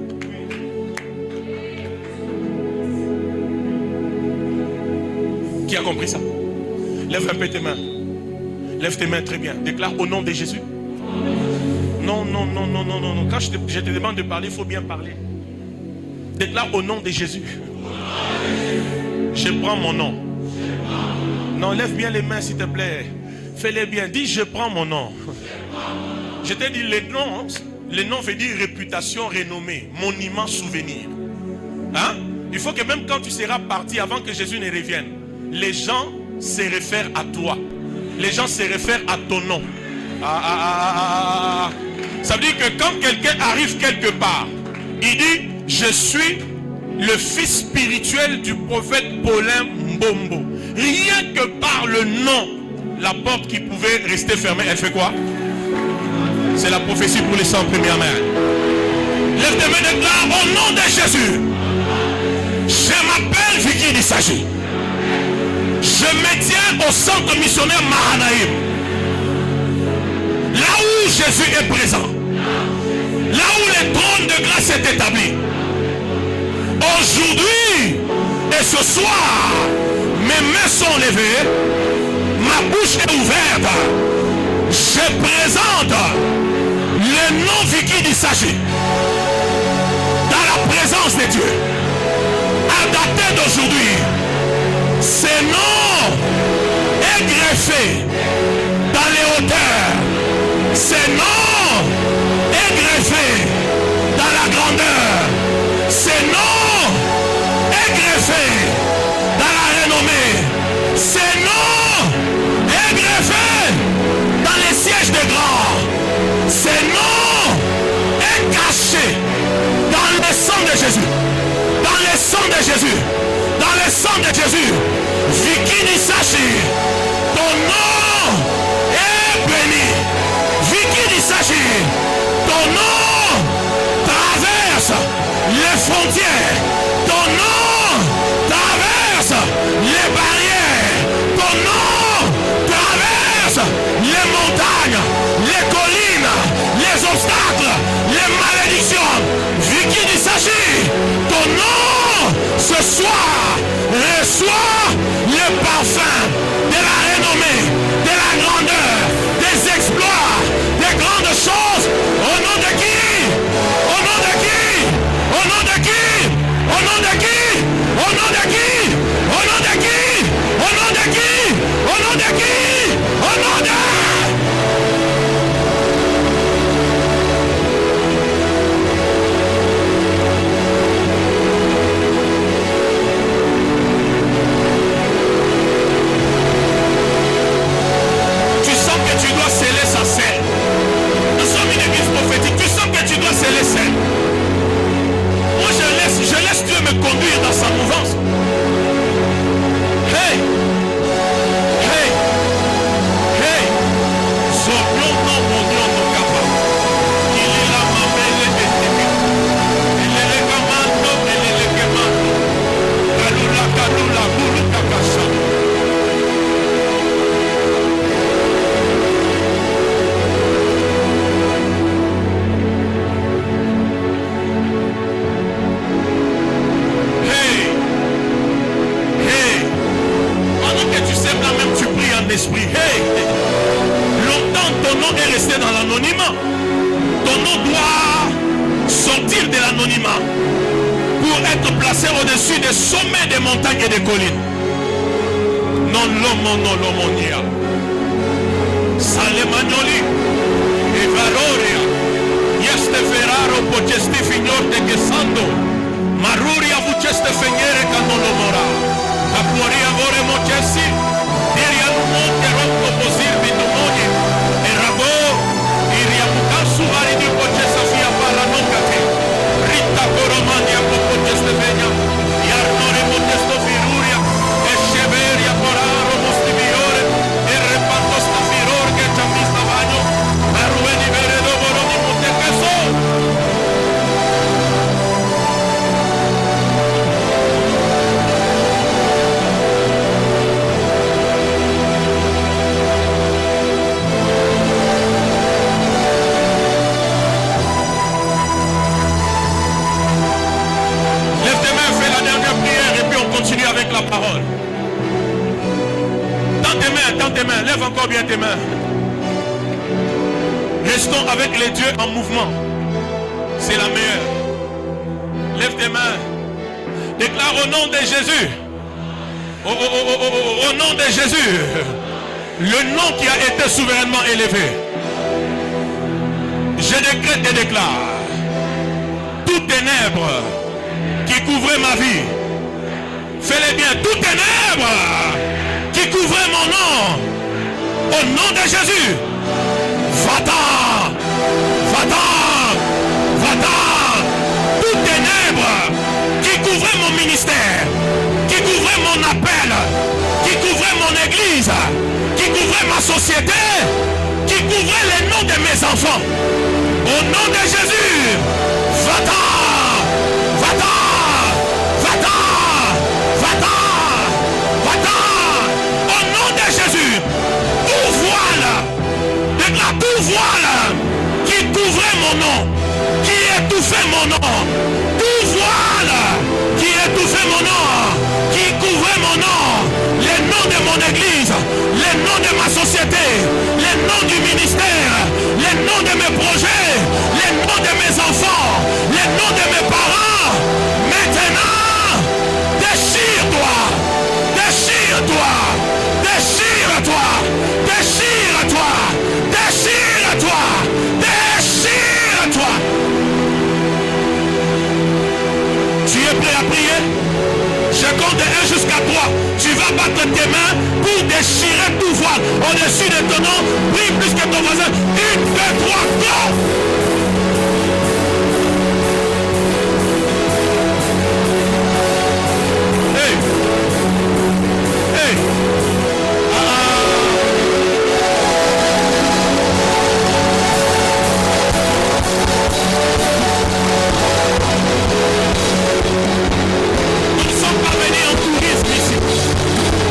Qui a compris ça? Lève un peu tes mains. Lève tes mains très bien. Déclare au nom de Jésus. Non, non, non, non, non, non. Quand je te demande de parler, il faut bien parler. Déclare au nom de Jésus. Je prends mon nom. Non, lève bien les mains s'il te plaît. Fais-les bien. Dis je prends mon nom. Je t'ai dit le nom veut dire réputation, renommée, monument, souvenir. Hein? Il faut que même quand tu seras parti, avant que Jésus ne revienne, les gens se réfèrent à toi. Les gens se réfèrent à ton nom. Ça veut dire que quand quelqu'un arrive quelque part, il dit je suis le fils spirituel du prophète Paulin Mbombo. Rien que par le nom, la porte qui pouvait rester fermée, elle fait quoi? C'est la prophétie pour les 100 premières mains. Lève tes mains, déclare au nom de Jésus. Je m'appelle Vicky Dissaji. Je me tiens au centre missionnaire Mahanaïm. Là où Jésus est présent. Là où le trône de grâce est établi. Aujourd'hui et ce soir, mes mains sont levées. Ma bouche est ouverte. Je présente le nom Vicky Dissaji dans la présence de Dieu. À dater d'aujourd'hui, ce nom est greffé dans les hauteurs. Ses noms est greffé dans la grandeur. Ses noms est greffé dans la renommée. Ses noms est greffé dans les sièges des grands. Ses noms est caché dans le sang de Jésus. Dans le sang de Jésus. Dans le sang de Jésus. Vikini Sachi, ton nom est béni. Vikini Sachi, ton nom traverse les frontières. Ton nom traverse les barrières. Ton nom traverse les montagnes, les collines, les obstacles, les malédictions. Vikini Sachi, ton nom ce soir reçoit le parfum de la renommée, de la grandeur, des exploits, des grandes choses. Au nom de qui? Au nom de qui? Au nom de qui? Au nom de qui? Au nom de qui? Au nom de qui? Au nom de qui? Au nom de qui? Au nom de... Tu dois sceller sa scène. Nous sommes une église prophétique. Tu sens que tu dois sceller scène. Moi je laisse Dieu me conduire dans sa mouvance. Hey! Hey! Hey! Sobion non mon Dieu non capable. Il est la mamelle et tébé. Il est le commando et le commando. Kalula boulou kakasha. Esprit. Hey! Longtemps ton nom est resté dans l'anonymat. Ton nom doit sortir de l'anonymat pour être placé au-dessus des sommets des montagnes et des collines. Non l'homonia. Salemagnoli et Varoria. Yeste Ferraro Pogesti Fignor de Gesando. Maruria Vuceste Feniere Canolomora. Capuria Vore Mocesi. Monte rocco posir bitumoni e rago iriamukasu vari di processa via paranocate ritta coromania poco gestevenia iarnore modesto firuria e sceveria poraro mostiviore e repanto sta firor che c'ha vista bagno a rueni vere dovoro di montecaso. Continue avec la parole. Dans tes mains, lève encore bien tes mains. Restons avec les dieux en mouvement. C'est la meilleure. Lève tes mains. Déclare au nom de Jésus. Au nom de Jésus. Le nom qui a été souverainement élevé. Je décrète et déclare. Toutes ténèbres qui couvraient ma vie. Fais-les bien, toutes ténèbres qui couvraient mon nom, au nom de Jésus, va-t'en, va-t'en, va-t'en. Toutes ténèbres qui couvraient mon ministère, qui couvraient mon appel, qui couvraient mon église, qui couvraient ma société, qui couvraient les noms de mes enfants, au nom de Jésus, va-t'en, va-t'en, va-t'en. Au nom de Jésus, tout voile, déclare tout voile qui couvrait mon nom, qui étouffait mon nom, tout voile qui étouffait mon nom, qui couvrait mon nom, les noms de mon église, les noms de ma société, les noms du ministère, les noms de mes projets, les noms de mes enfants, les noms de mes parents. Maintenant, déchire-toi, déchire-toi, déchire-toi, déchire-toi. au-dessus de ton nom. Prie plus que ton voisin. 1, 2, 3, go! Hey! Hey! Nous ne sommes pas venus en tourisme ici.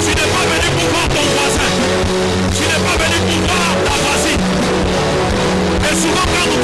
Tu n'es pas venu pour voir ton voisin. Tu n'es pas venu pour voir ta voisine. Et souvent quand nous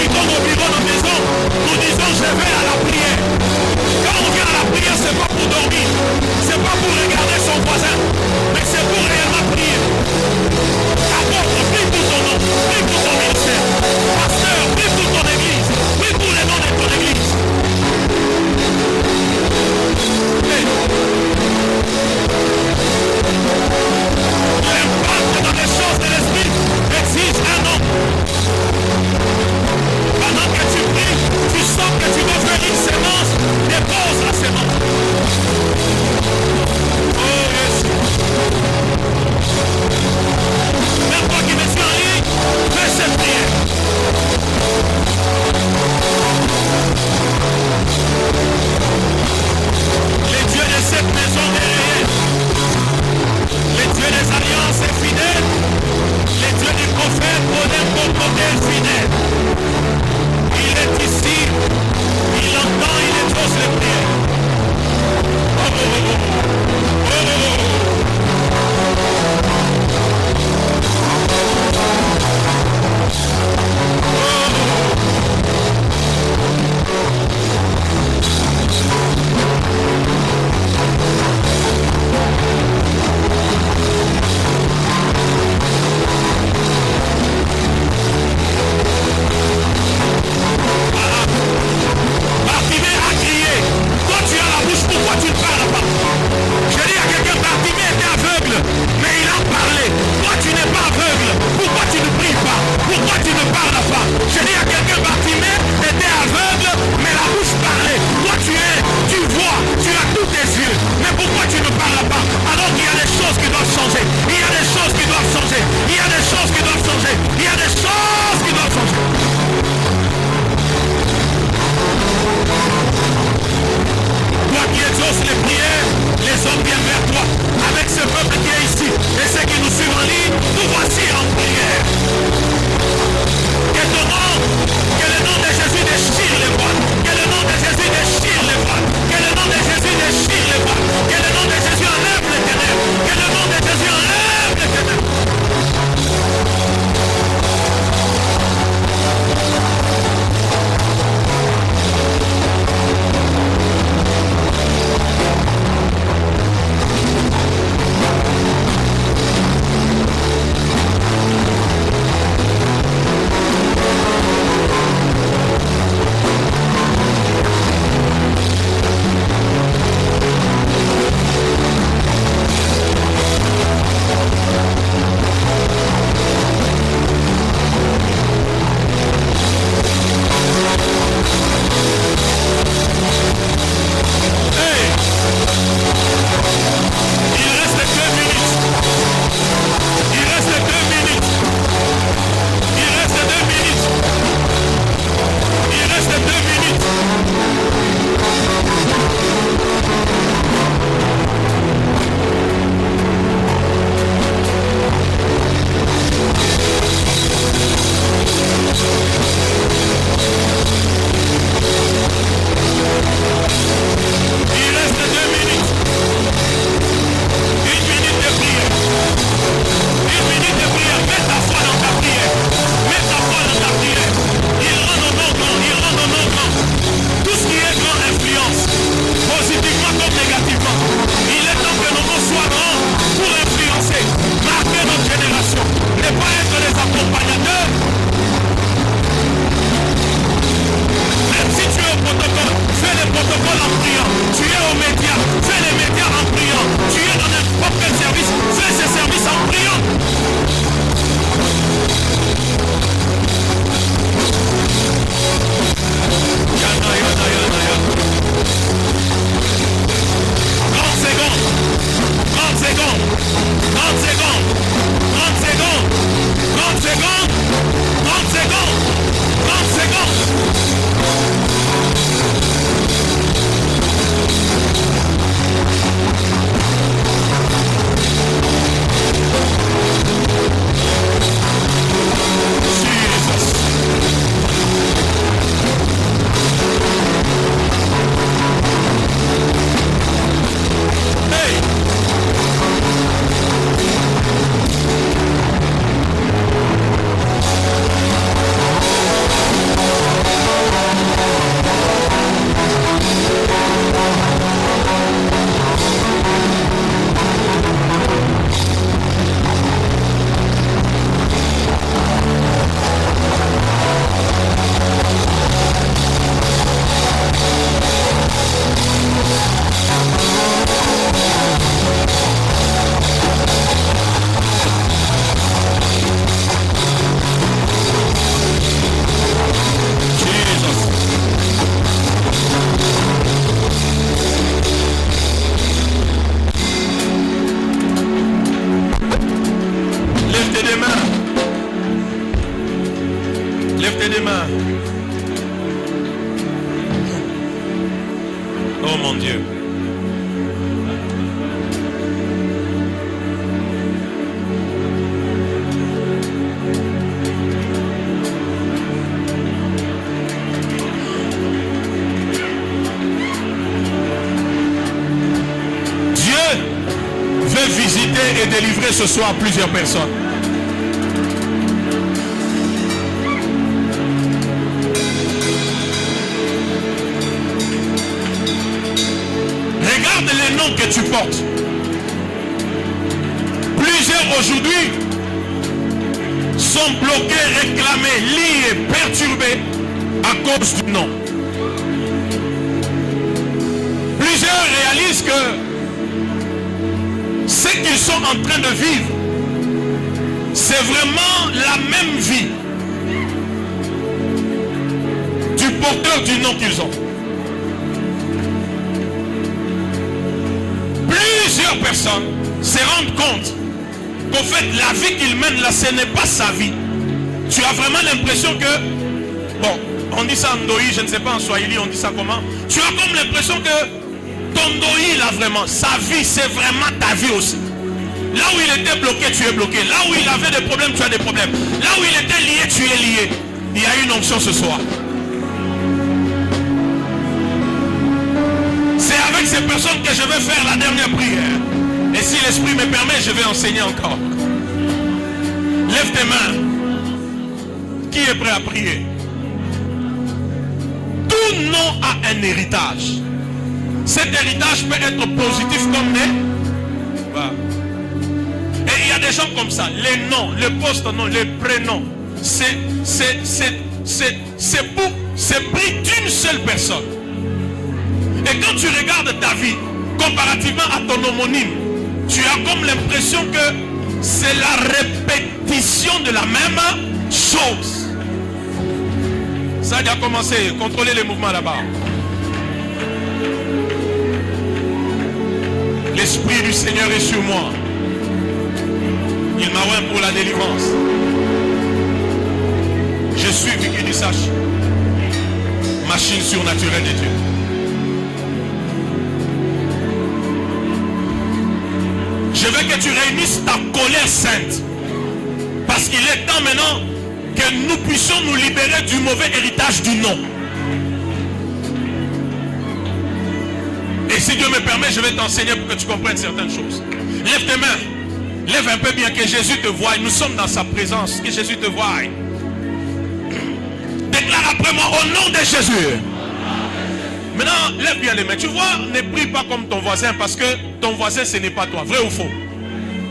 Oh mon Dieu. Visiter et délivrer ce soir plusieurs personnes. Regarde les noms que tu portes. Plusieurs aujourd'hui sont bloqués, réclamés, liés, perturbés à cause du nom. Plusieurs réalisent que ce qu'ils sont en train de vivre, c'est vraiment la même vie du porteur du nom qu'ils ont. Plusieurs personnes se rendent compte qu'en fait la vie qu'ils mènent là, ce n'est pas sa vie. Tu as vraiment l'impression que, bon, on dit ça en Ndoi, je ne sais pas en Swahili, on dit ça comment. Tu as comme l'impression que ton Ndoi là vraiment, sa vie c'est vraiment ta vie aussi. Là où il était bloqué, tu es bloqué. Là où il avait des problèmes, tu as des problèmes. Là où il était lié, tu es lié. Il y a une onction ce soir. C'est avec ces personnes que je vais faire la dernière prière. Et si l'Esprit me permet, je vais enseigner encore. Lève tes mains. Qui est prêt à prier? Tout nom a un héritage. Cet héritage peut être positif comme né. Voilà. Et il y a des gens comme ça. Les noms, les post-noms, les prénoms. C'est pris d'une seule personne. Et quand tu regardes ta vie, comparativement à ton homonyme, tu as comme l'impression que c'est la répétition de la même chose. Ça a déjà commencé. Contrôlez les mouvements là-bas. L'Esprit du Seigneur est sur moi. Il m'a oint pour la délivrance. Je suis Vicky Disachi, machine surnaturelle de Dieu. Je veux que tu réunisses ta colère sainte. Parce qu'il est temps maintenant que nous puissions nous libérer du mauvais héritage du nom. Et si Dieu me permet, je vais t'enseigner pour que tu comprennes certaines choses. Lève tes mains. Lève un peu bien, que Jésus te voie. Nous sommes dans sa présence. Que Jésus te voie. Déclare après moi au nom de Jésus. Maintenant, lève bien les mains. Tu vois, ne prie pas comme ton voisin parce que ton voisin, ce n'est pas toi. Vrai ou faux?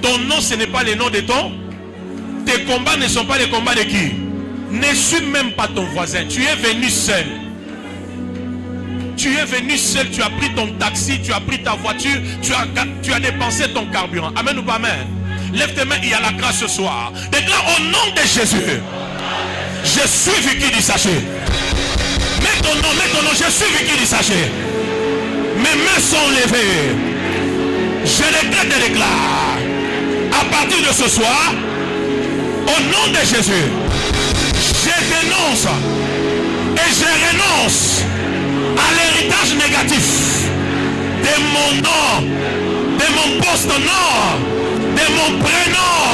Ton nom, ce n'est pas le nom de ton. Tes combats ne sont pas les combats de qui? Ne suis même pas ton voisin. Tu es venu seul. Tu es venu seul, tu as pris ton taxi, tu as pris ta voiture, tu as dépensé ton carburant. Amen ou pas amen? Lève tes mains, il y a la grâce ce soir. Déclare au nom de Jésus. Je suis Vicky Disachi. Mets ton nom, je suis Vicky Disachi. Mes mains sont levées. Je décrète et déclare. À partir de ce soir, au nom de Jésus, je dénonce et je renonce à l'héritage négatif de mon nom, de mon post-nom, de mon prénom.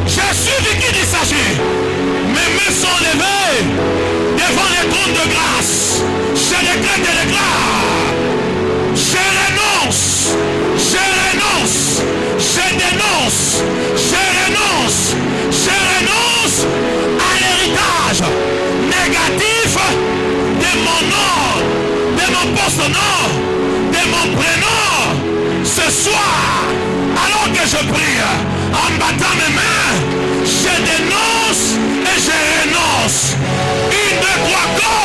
Je suis Vicky Disachi. Mes mains sont levées devant les trônes de grâce. Je décrète et déclare. Je renonce, je renonce, je dénonce, je renonce, je renonce à l'héritage négatif de mon nom, de mon post-nom, de mon prénom. Ce soir, alors que je prie, en battant mes mains, je dénonce et je renonce. 1, 2, 3, go!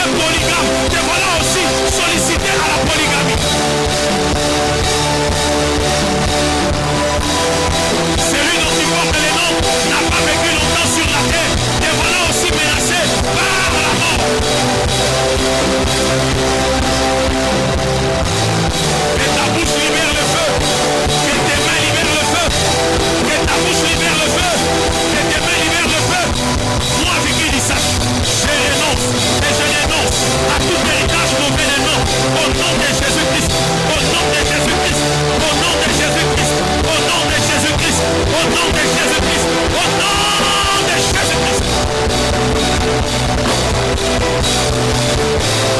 était polygame, te voilà aussi sollicité à la polygamie. Celui dont tu portes les noms n'a pas vécu longtemps sur la terre, te voilà aussi menacé par la mort. Que ta bouche libère le feu, que tes mains libèrent le feu, que ta bouche libère le feu, que tes mains libèrent le feu. Moi, Vicky Dissach, je renonce et je renonce à tout héritage mauvais des noms. Au nom de Jésus-Christ, au nom de Jésus-Christ, au nom de Jésus-Christ, au nom de Jésus-Christ, au nom de Jésus-Christ, au nom de Jésus-Christ.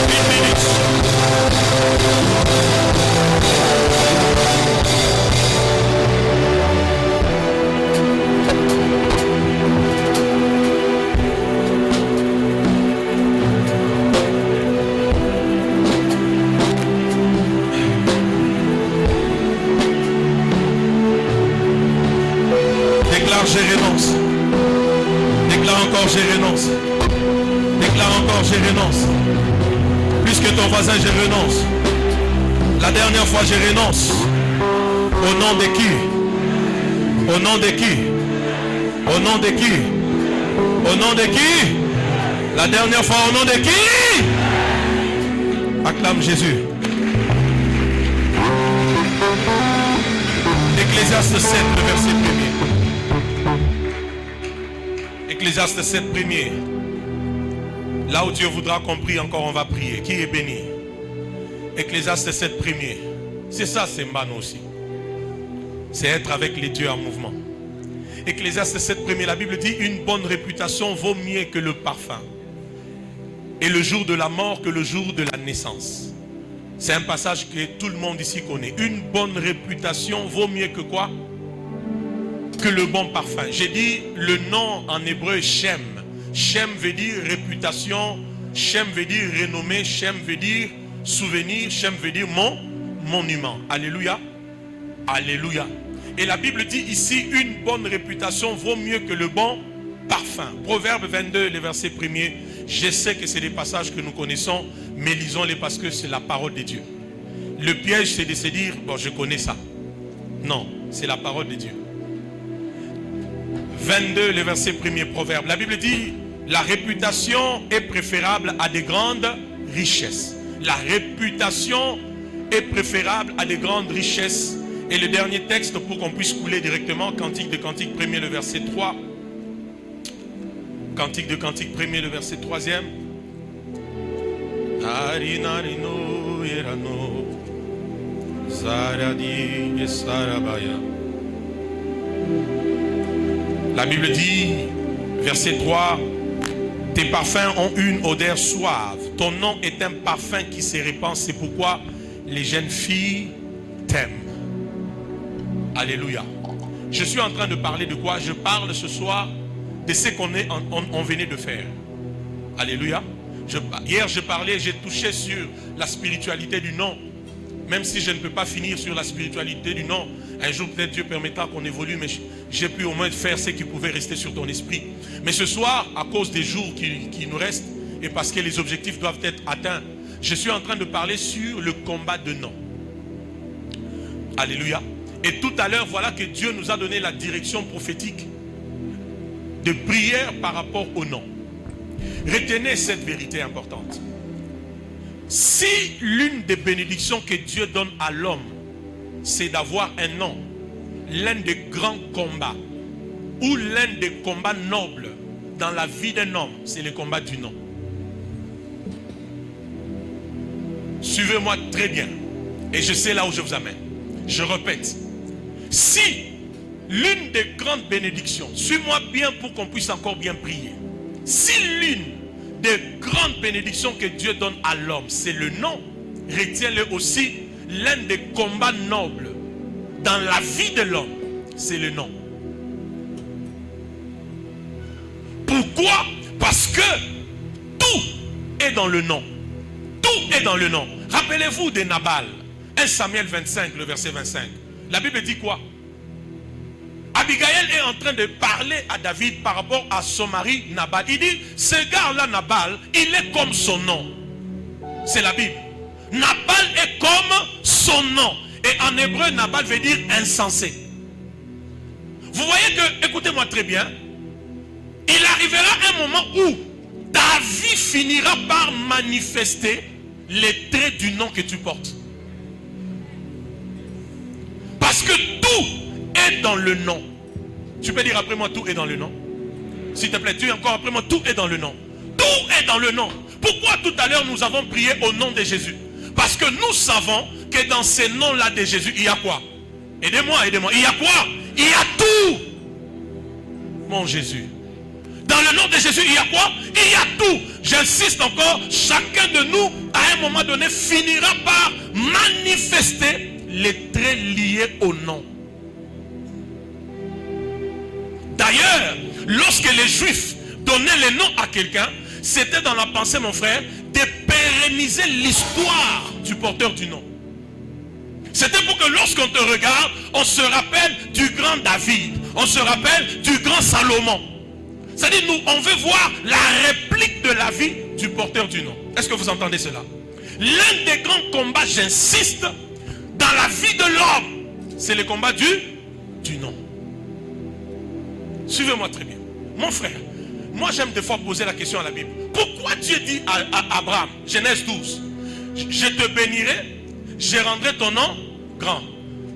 Une minute. Déclare, je renonce. Déclare encore, je renonce. Déclare encore, je renonce. Plus que ton voisin, je renonce. La dernière fois, je renonce. Au nom de qui? Au nom de qui? Au nom de qui? Au nom de qui? La dernière fois, au nom de qui? Acclame Jésus. Ecclésiaste 7, le verset 1er. Ecclésiaste 7, 1er. Là où Dieu voudra qu'on prie encore, on va prier. Qui est béni? Ecclésiaste 7, 1er. C'est ça, c'est Mbano aussi. C'est être avec les dieux en mouvement. Ecclésiaste 7, 1er, la Bible dit: une bonne réputation vaut mieux que le parfum, et le jour de la mort que le jour de la naissance. C'est un passage que tout le monde ici connaît. Une bonne réputation vaut mieux que quoi? Que le bon parfum. J'ai dit le nom en hébreu Shem. Shem veut dire réputation, Shem veut dire renommée, Shem veut dire souvenir, Shem veut dire monument. Alléluia. Alléluia. Et la Bible dit ici, une bonne réputation vaut mieux que le bon parfum. Proverbe 22, le verset 1er. Je sais que c'est des passages que nous connaissons, mais lisons-les parce que c'est la parole de Dieu. Le piège, c'est de se dire, bon, je connais ça. Non, c'est la parole de Dieu. 22, le verset 1er, Proverbe. La Bible dit, la réputation est préférable à des grandes richesses. La réputation est préférable à des grandes richesses. Et le dernier texte pour qu'on puisse couler directement, Cantique de Cantique 1er, le verset 3. Cantique de Cantique 1er, le verset 3e. La Bible dit, verset 3, tes parfums ont une odeur suave. Ton nom est un parfum qui se répand. C'est pourquoi les jeunes filles t'aiment. Alléluia. Je suis en train de parler de quoi? Je parle ce soir de ce qu'on venait de faire. Alléluia. Hier je parlais, j'ai touché sur la spiritualité du nom. Même si je ne peux pas finir sur la spiritualité du nom, un jour peut-être Dieu permettra qu'on évolue, mais j'ai pu au moins faire ce qui pouvait rester sur ton esprit. Mais ce soir, à cause des jours qui nous restent, et parce que les objectifs doivent être atteints, je suis en train de parler sur le combat de nom. Alléluia. Et tout à l'heure, voilà que Dieu nous a donné la direction prophétique de prière par rapport au nom. Retenez cette vérité importante. Si l'une des bénédictions que Dieu donne à l'homme, c'est d'avoir un nom, l'un des grands combats, ou l'un des combats nobles dans la vie d'un homme, c'est le combat du nom. Suivez-moi très bien. Et je sais là où je vous amène. Je répète. Si l'une des grandes bénédictions, suis-moi bien pour qu'on puisse encore bien prier. Si l'une des grandes bénédictions que Dieu donne à l'homme, c'est le nom, retiens-le aussi, l'un des combats nobles dans la vie de l'homme, c'est le nom. Pourquoi? Parce que tout est dans le nom. Tout est dans le nom. Rappelez-vous de Nabal. 1 Samuel 25, le verset 25. La Bible dit quoi? Abigail est en train de parler à David par rapport à son mari Nabal. Il dit, ce gars-là, Nabal, il est comme son nom. C'est la Bible. Nabal est comme son nom. Et en hébreu, Nabal veut dire insensé. Vous voyez que, écoutez-moi très bien, il arrivera un moment où ta vie finira par manifester les traits du nom que tu portes. Parce que tout est dans le nom. Tu peux dire après moi, tout est dans le nom. S'il te plaît, tu es encore après moi, tout est dans le nom. Tout est dans le nom. Pourquoi tout à l'heure nous avons prié au nom de Jésus? Parce que nous savons que dans ces noms-là de Jésus, il y a quoi? Aidez-moi, aidez-moi. Il y a quoi? Il y a tout. Mon Jésus. Dans le nom de Jésus, il y a quoi? Il y a tout. J'insiste encore, chacun de nous, à un moment donné, finira par manifester les traits liés au nom. D'ailleurs, lorsque les Juifs donnaient les noms à quelqu'un, c'était dans la pensée, mon frère, de pérenniser l'histoire du porteur du nom. C'était pour que lorsqu'on te regarde, on se rappelle du grand David, on se rappelle du grand Salomon. C'est-à-dire, nous, on veut voir la réplique de la vie du porteur du nom. Est-ce que vous entendez cela? L'un des grands combats, j'insiste, dans la vie de l'homme, c'est le combat du nom. Suivez-moi très bien. Mon frère, moi j'aime des fois poser la question à la Bible. Pourquoi Dieu dit à Abraham, Genèse 12, je te bénirai, je rendrai ton nom grand.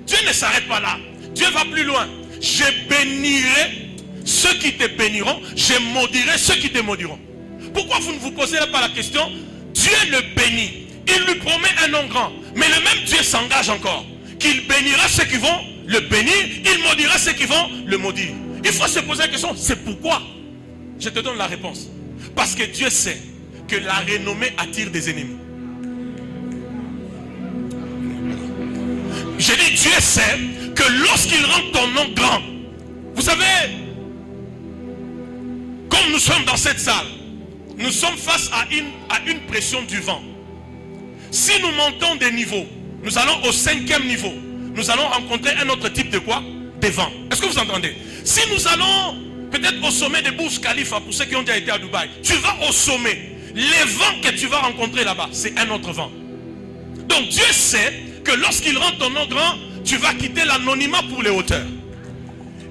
Dieu ne s'arrête pas là. Dieu va plus loin. Je bénirai ceux qui te béniront, je maudirai ceux qui te maudiront. Pourquoi vous ne vous posez pas la question? Dieu le bénit. Il lui promet un nom grand. Mais le même Dieu s'engage encore. Qu'il bénira ceux qui vont le bénir, il maudira ceux qui vont le maudire. Il faut se poser la question, c'est pourquoi? Je te donne la réponse. Parce que Dieu sait que la renommée attire des ennemis. Je dis, Dieu sait que lorsqu'il rend ton nom grand, vous savez, comme nous sommes dans cette salle, nous sommes face à une pression du vent. Si nous montons des niveaux, nous allons au 5e niveau, nous allons rencontrer un autre type de quoi? Des vents. Est-ce que vous entendez? Si nous allons peut-être au sommet de Burj Khalifa, pour ceux qui ont déjà été à Dubaï, tu vas au sommet. Les vents que tu vas rencontrer là-bas, c'est un autre vent. Donc Dieu sait que lorsqu'il rend ton nom grand, tu vas quitter l'anonymat pour les hauteurs.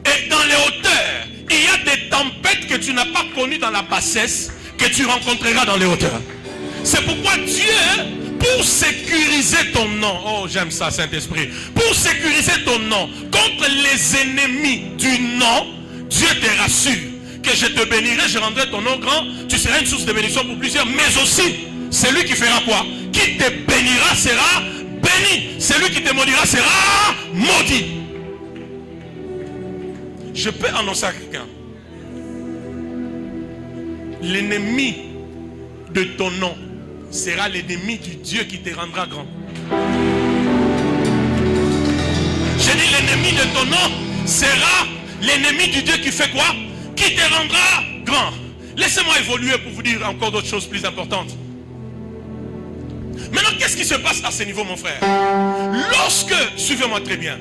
Et dans les hauteurs, il y a des tempêtes que tu n'as pas connues dans la bassesse, que tu rencontreras dans les hauteurs. C'est pourquoi Dieu, pour sécuriser ton nom, oh j'aime ça Saint-Esprit, pour sécuriser ton nom contre les ennemis du nom, Dieu te rassure que je te bénirai, je rendrai ton nom grand, tu seras une source de bénédiction pour plusieurs, mais aussi, celui qui fera quoi? Qui te bénira sera béni, celui qui te maudira sera maudit. Je peux annoncer à quelqu'un, l'ennemi de ton nom sera l'ennemi du Dieu qui te rendra grand. Je dis l'ennemi de ton nom sera l'ennemi du Dieu qui fait quoi? Qui te rendra grand. Laissez-moi évoluer pour vous dire encore d'autres choses plus importantes. Maintenant, qu'est-ce qui se passe à ce niveau, mon frère? Lorsque, suivez-moi très bien,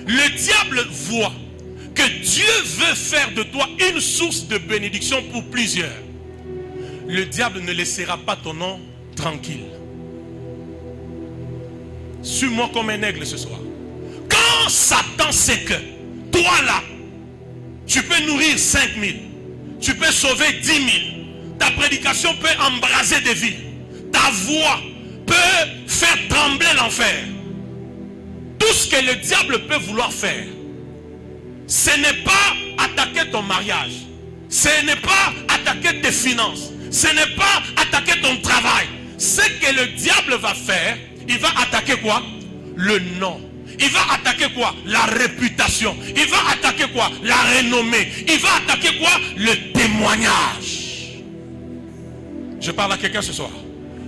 le diable voit que Dieu veut faire de toi une source de bénédiction pour plusieurs, le diable ne laissera pas ton nom tranquille. Suis-moi comme un aigle ce soir. Quand Satan sait que toi là, tu peux nourrir 5000, tu peux sauver 10 000, ta prédication peut embraser des vies, ta voix peut faire trembler l'enfer. Tout ce que le diable peut vouloir faire, ce n'est pas attaquer ton mariage, ce n'est pas attaquer tes finances, ce n'est pas attaquer ton travail. Ce que le diable va faire, il va attaquer quoi? Le nom. Il va attaquer quoi? La réputation. Il va attaquer quoi? La renommée. Il va attaquer quoi? Le témoignage. Je parle à quelqu'un ce soir.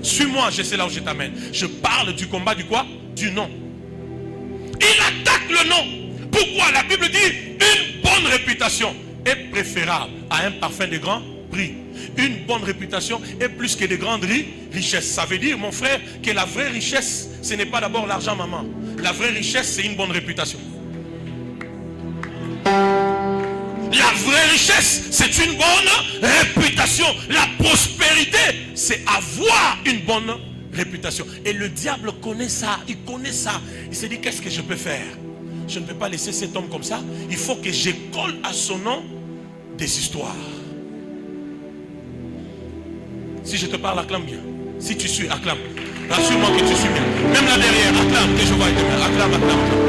Suis-moi, je sais là où je t'amène. Je parle du combat du quoi? Du nom. Il attaque le nom. Pourquoi? La Bible dit une bonne réputation est préférable à un parfum de grand prix. Une bonne réputation est plus que de grandes richesses. Ça veut dire, mon frère, que la vraie richesse, ce n'est pas d'abord l'argent, maman. La vraie richesse, c'est une bonne réputation. richesse, c'est une bonne réputation. La prospérité, c'est avoir une bonne réputation. Et le diable connaît ça, il connaît ça. Il se dit, qu'est-ce que je peux faire? Je ne peux pas laisser cet homme comme ça. Il faut que je colle à son nom des histoires. Si je te parle, acclame bien. Si tu suis, acclame. Rassure-moi que tu suis bien. Même là derrière, acclame, que je vois demain. Acclame, acclame, acclame.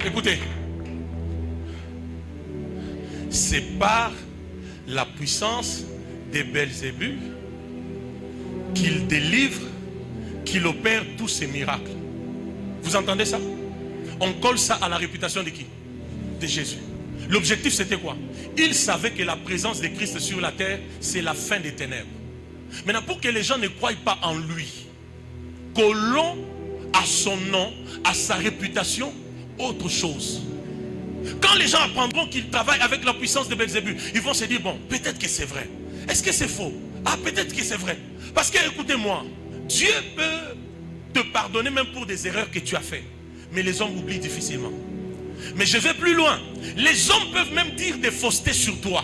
Écoutez. C'est par la puissance de Belzébuth qu'il délivre, qu'il opère tous ces miracles. Vous entendez ça? On colle ça à la réputation de qui? De Jésus. L'objectif c'était quoi? Il savait que la présence de Christ sur la terre, c'est la fin des ténèbres. Maintenant, pour que les gens ne croient pas en lui, collons à son nom, à sa réputation, autre chose. Quand les gens apprendront qu'il travaille avec la puissance de Belzébuth, ils vont se dire, bon, peut-être que c'est vrai. Est-ce que c'est faux? Ah, peut-être que c'est vrai. Parce que, écoutez-moi, Dieu peut te pardonner même pour des erreurs que tu as faites. Mais les hommes oublient difficilement. Mais je vais plus loin. Les hommes peuvent même dire des faussetés sur toi.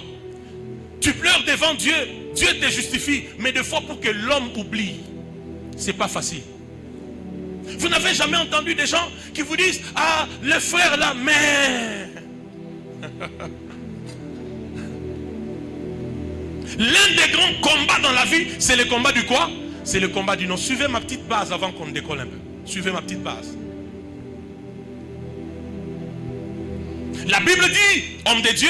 Tu pleures devant Dieu, Dieu te justifie. Mais des fois, pour que l'homme oublie, c'est pas facile. Vous n'avez jamais entendu des gens qui vous disent, ah, le frère là, mais... L'un des grands combats dans la vie, c'est le combat du quoi? C'est le combat du non. Suivez ma petite base avant qu'on décolle un peu. Suivez ma petite base. La Bible dit, homme de Dieu,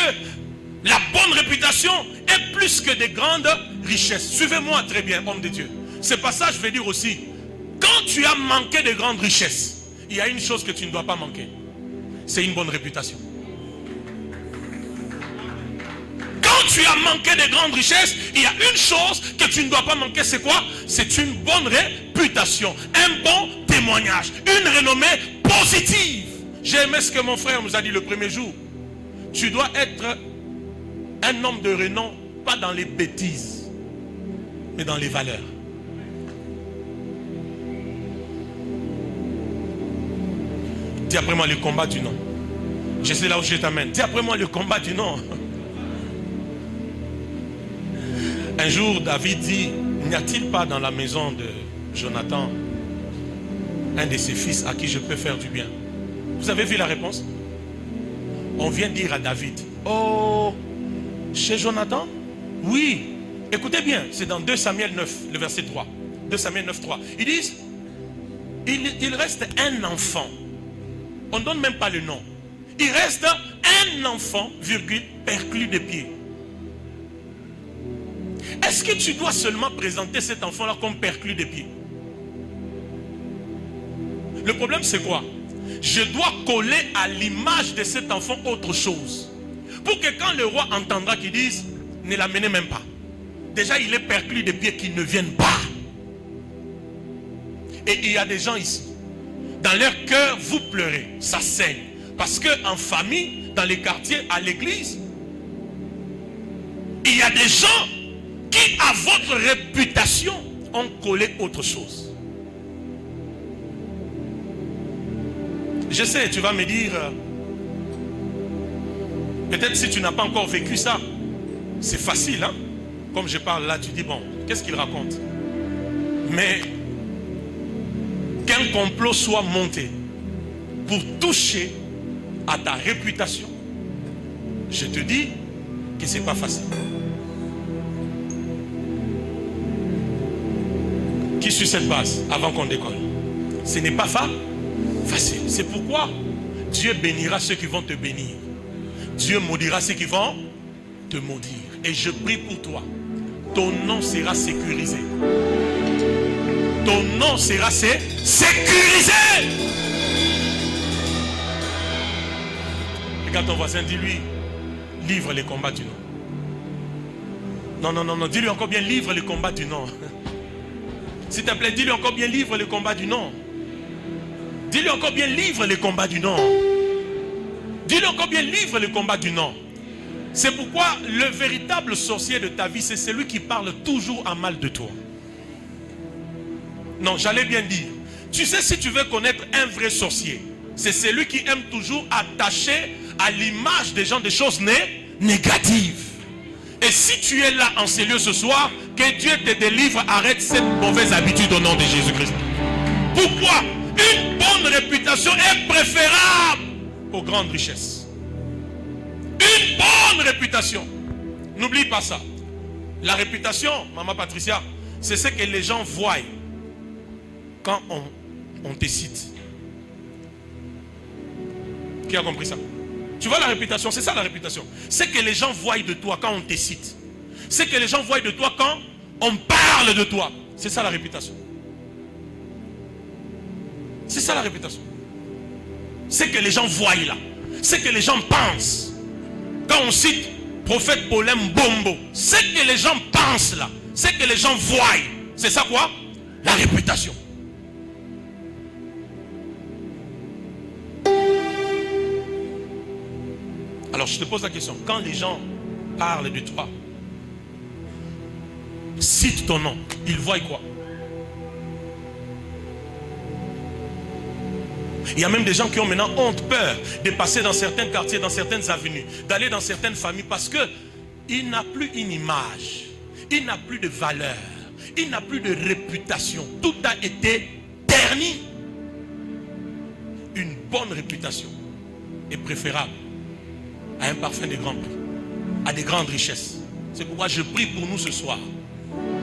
la bonne réputation est plus que des grandes richesses. Suivez-moi très bien, homme de Dieu. Ce passage veut dire aussi, quand tu as manqué de grandes richesses, il y a une chose que tu ne dois pas manquer. C'est une bonne réputation. Quand tu as manqué de grandes richesses, il y a une chose que tu ne dois pas manquer, c'est quoi? C'est une bonne réputation, un bon témoignage, une renommée positive. J'ai aimé ce que mon frère nous a dit le premier jour. Tu dois être un homme de renom, pas dans les bêtises, mais dans les valeurs. Dis après moi le combat du nom. Je sais là où je t'amène. Dis après moi le combat du nom. Un jour, David dit, n'y a-t-il pas dans la maison de Jonathan un de ses fils à qui je peux faire du bien? Vous avez vu la réponse? On vient dire à David, oh, chez Jonathan? Oui. Écoutez bien, c'est dans 2 Samuel 9, le verset 3. 2 Samuel 9, 3. Ils disent, il reste un enfant. On ne donne même pas le nom. Il reste un enfant, virgule, perclus de pieds. Est-ce que tu dois seulement présenter cet enfant-là comme perclus de pieds? Le problème c'est quoi? Je dois coller à l'image de cet enfant autre chose. Pour que quand le roi entendra qu'il dise, ne l'amenez même pas. Déjà il est perclus de pieds, qu'il ne vienne pas. Et il y a des gens ici, dans leur cœur vous pleurez, ça saigne. Parce qu'en famille, dans les quartiers, à l'église, il y a des gens qui, à votre réputation, ont collé autre chose. Je sais, tu vas me dire, peut-être si tu n'as pas encore vécu ça, c'est facile, hein? Comme je parle là, tu dis, bon, qu'est-ce qu'il raconte? Mais qu'un complot soit monté pour toucher à ta réputation, je te dis que ce n'est pas facile. Qui suit cette base avant qu'on décolle? Ce n'est pas facile. C'est pourquoi Dieu bénira ceux qui vont te bénir. Dieu maudira ceux qui vont te maudire. Et je prie pour toi. Ton nom sera sécurisé. Ton nom sera sécurisé. Regarde ton voisin, dis-lui, livre les combats du nom. Non, dis-lui encore bien, livre les combats du nom. S'il te plaît, dis-lui encore bien, livre les combats du nom. Dis-lui encore bien, livre les combats du nom. Dis-lui encore bien, livre les combats du nom. C'est pourquoi le véritable sorcier de ta vie, c'est celui qui parle toujours en mal de toi. Non, j'allais bien dire. Tu sais, si tu veux connaître un vrai sorcier, c'est celui qui aime toujours attacher à l'image des gens des choses négatives. Et si tu es là en ces lieux ce soir, que Dieu te délivre, arrête cette mauvaise habitude au nom de Jésus-Christ. Pourquoi? Une bonne réputation est préférable aux grandes richesses. Une bonne réputation. N'oublie pas ça. La réputation, Maman Patricia, c'est ce que les gens voient quand on te cite. Qui a compris ça? Tu vois la réputation, c'est ça la réputation. C'est que les gens voient de toi quand on te cite. C'est que les gens voient de toi quand on parle de toi. C'est ça la réputation. C'est ça la réputation. C'est que les gens voient là. C'est que les gens pensent. Quand on cite prophète Polem Bombo, c'est que les gens pensent là. C'est que les gens voient. C'est ça quoi? La réputation. Alors je te pose la question. Quand les gens parlent de toi, citent ton nom, ils voient quoi? Il y a même des gens qui ont maintenant honte, peur de passer dans certains quartiers, dans certaines avenues, d'aller dans certaines familles parce que il n'a plus une image, il n'a plus de valeur, il n'a plus de réputation. Tout a été terni. Une bonne réputation est préférable à un parfum de grand prix, à des grandes richesses. C'est pourquoi je prie pour nous ce soir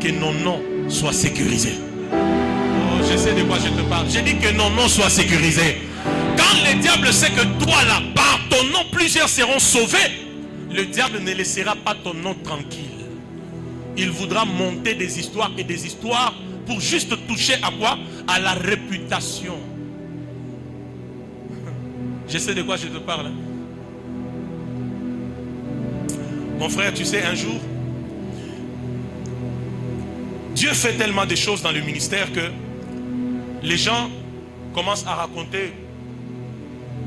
que nos noms soient sécurisés. Oh, je sais de quoi je te parle. J'ai dit que nos noms soient sécurisés. Quand le diable sait que toi là, par ton nom, plusieurs seront sauvés, le diable ne laissera pas ton nom tranquille. Il voudra monter des histoires et des histoires pour juste toucher à quoi? À la réputation. Je sais de quoi je te parle. Mon frère, tu sais, un jour, Dieu fait tellement de choses dans le ministère que les gens commencent à raconter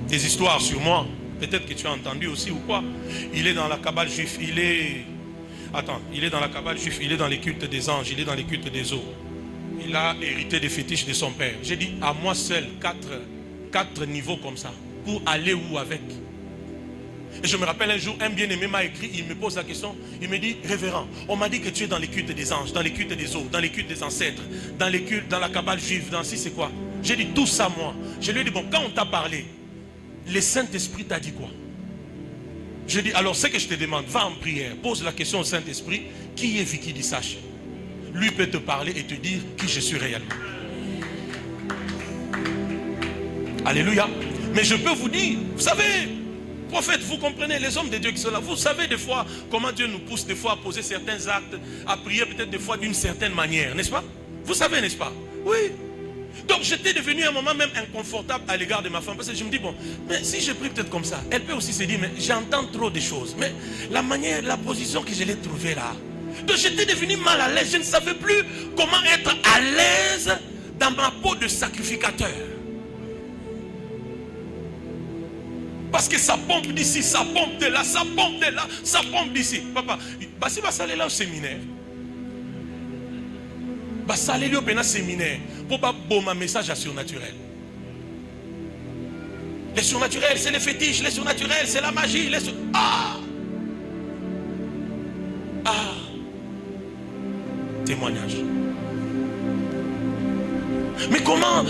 des histoires sur moi. Peut-être que tu as entendu aussi ou quoi. Il est dans la cabale juive, il est dans la cabale juive, il est dans les cultes des anges, il est dans les cultes des eaux. Il a hérité des fétiches de son père. J'ai dit à moi seul, quatre niveaux comme ça. Pour aller où avec? Et je me rappelle un jour, un bien-aimé m'a écrit, il me pose la question, il me dit, révérend, on m'a dit que tu es dans les cultes des anges, dans les cultes des eaux, dans les cultes des ancêtres, dans les cultes, dans la cabale juive, dans si c'est quoi? J'ai dit tout ça moi. Je lui ai dit, bon, quand on t'a parlé, le Saint-Esprit t'a dit quoi? Je dis, alors ce que je te demande, va en prière, pose la question au Saint-Esprit, qui est Vicky Dissache? Lui peut te parler et te dire qui je suis réellement. Alléluia. Mais je peux vous dire, vous savez, prophète, vous comprenez, les hommes de Dieu qui sont là, vous savez des fois comment Dieu nous pousse des fois à poser certains actes, à prier peut-être des fois d'une certaine manière, n'est-ce pas? Vous savez, n'est-ce pas? Oui. Donc j'étais devenu à un moment même inconfortable à l'égard de ma femme, parce que je me dis, bon, mais si je prie peut-être comme ça, elle peut aussi se dire, mais j'entends trop de choses, mais la manière, la position que je l'ai trouvée là, donc j'étais devenu mal à l'aise, je ne savais plus comment être à l'aise dans ma peau de sacrificateur. Parce que ça pompe d'ici, ça pompe de là, ça pompe de là, ça pompe d'ici. Papa, si va aller là au séminaire. Va aller là au séminaire. Pour pas bon un message à surnaturel. Les surnaturels, c'est les fétiches. Les surnaturels, c'est la magie. Ah! Témoignage. Mais comment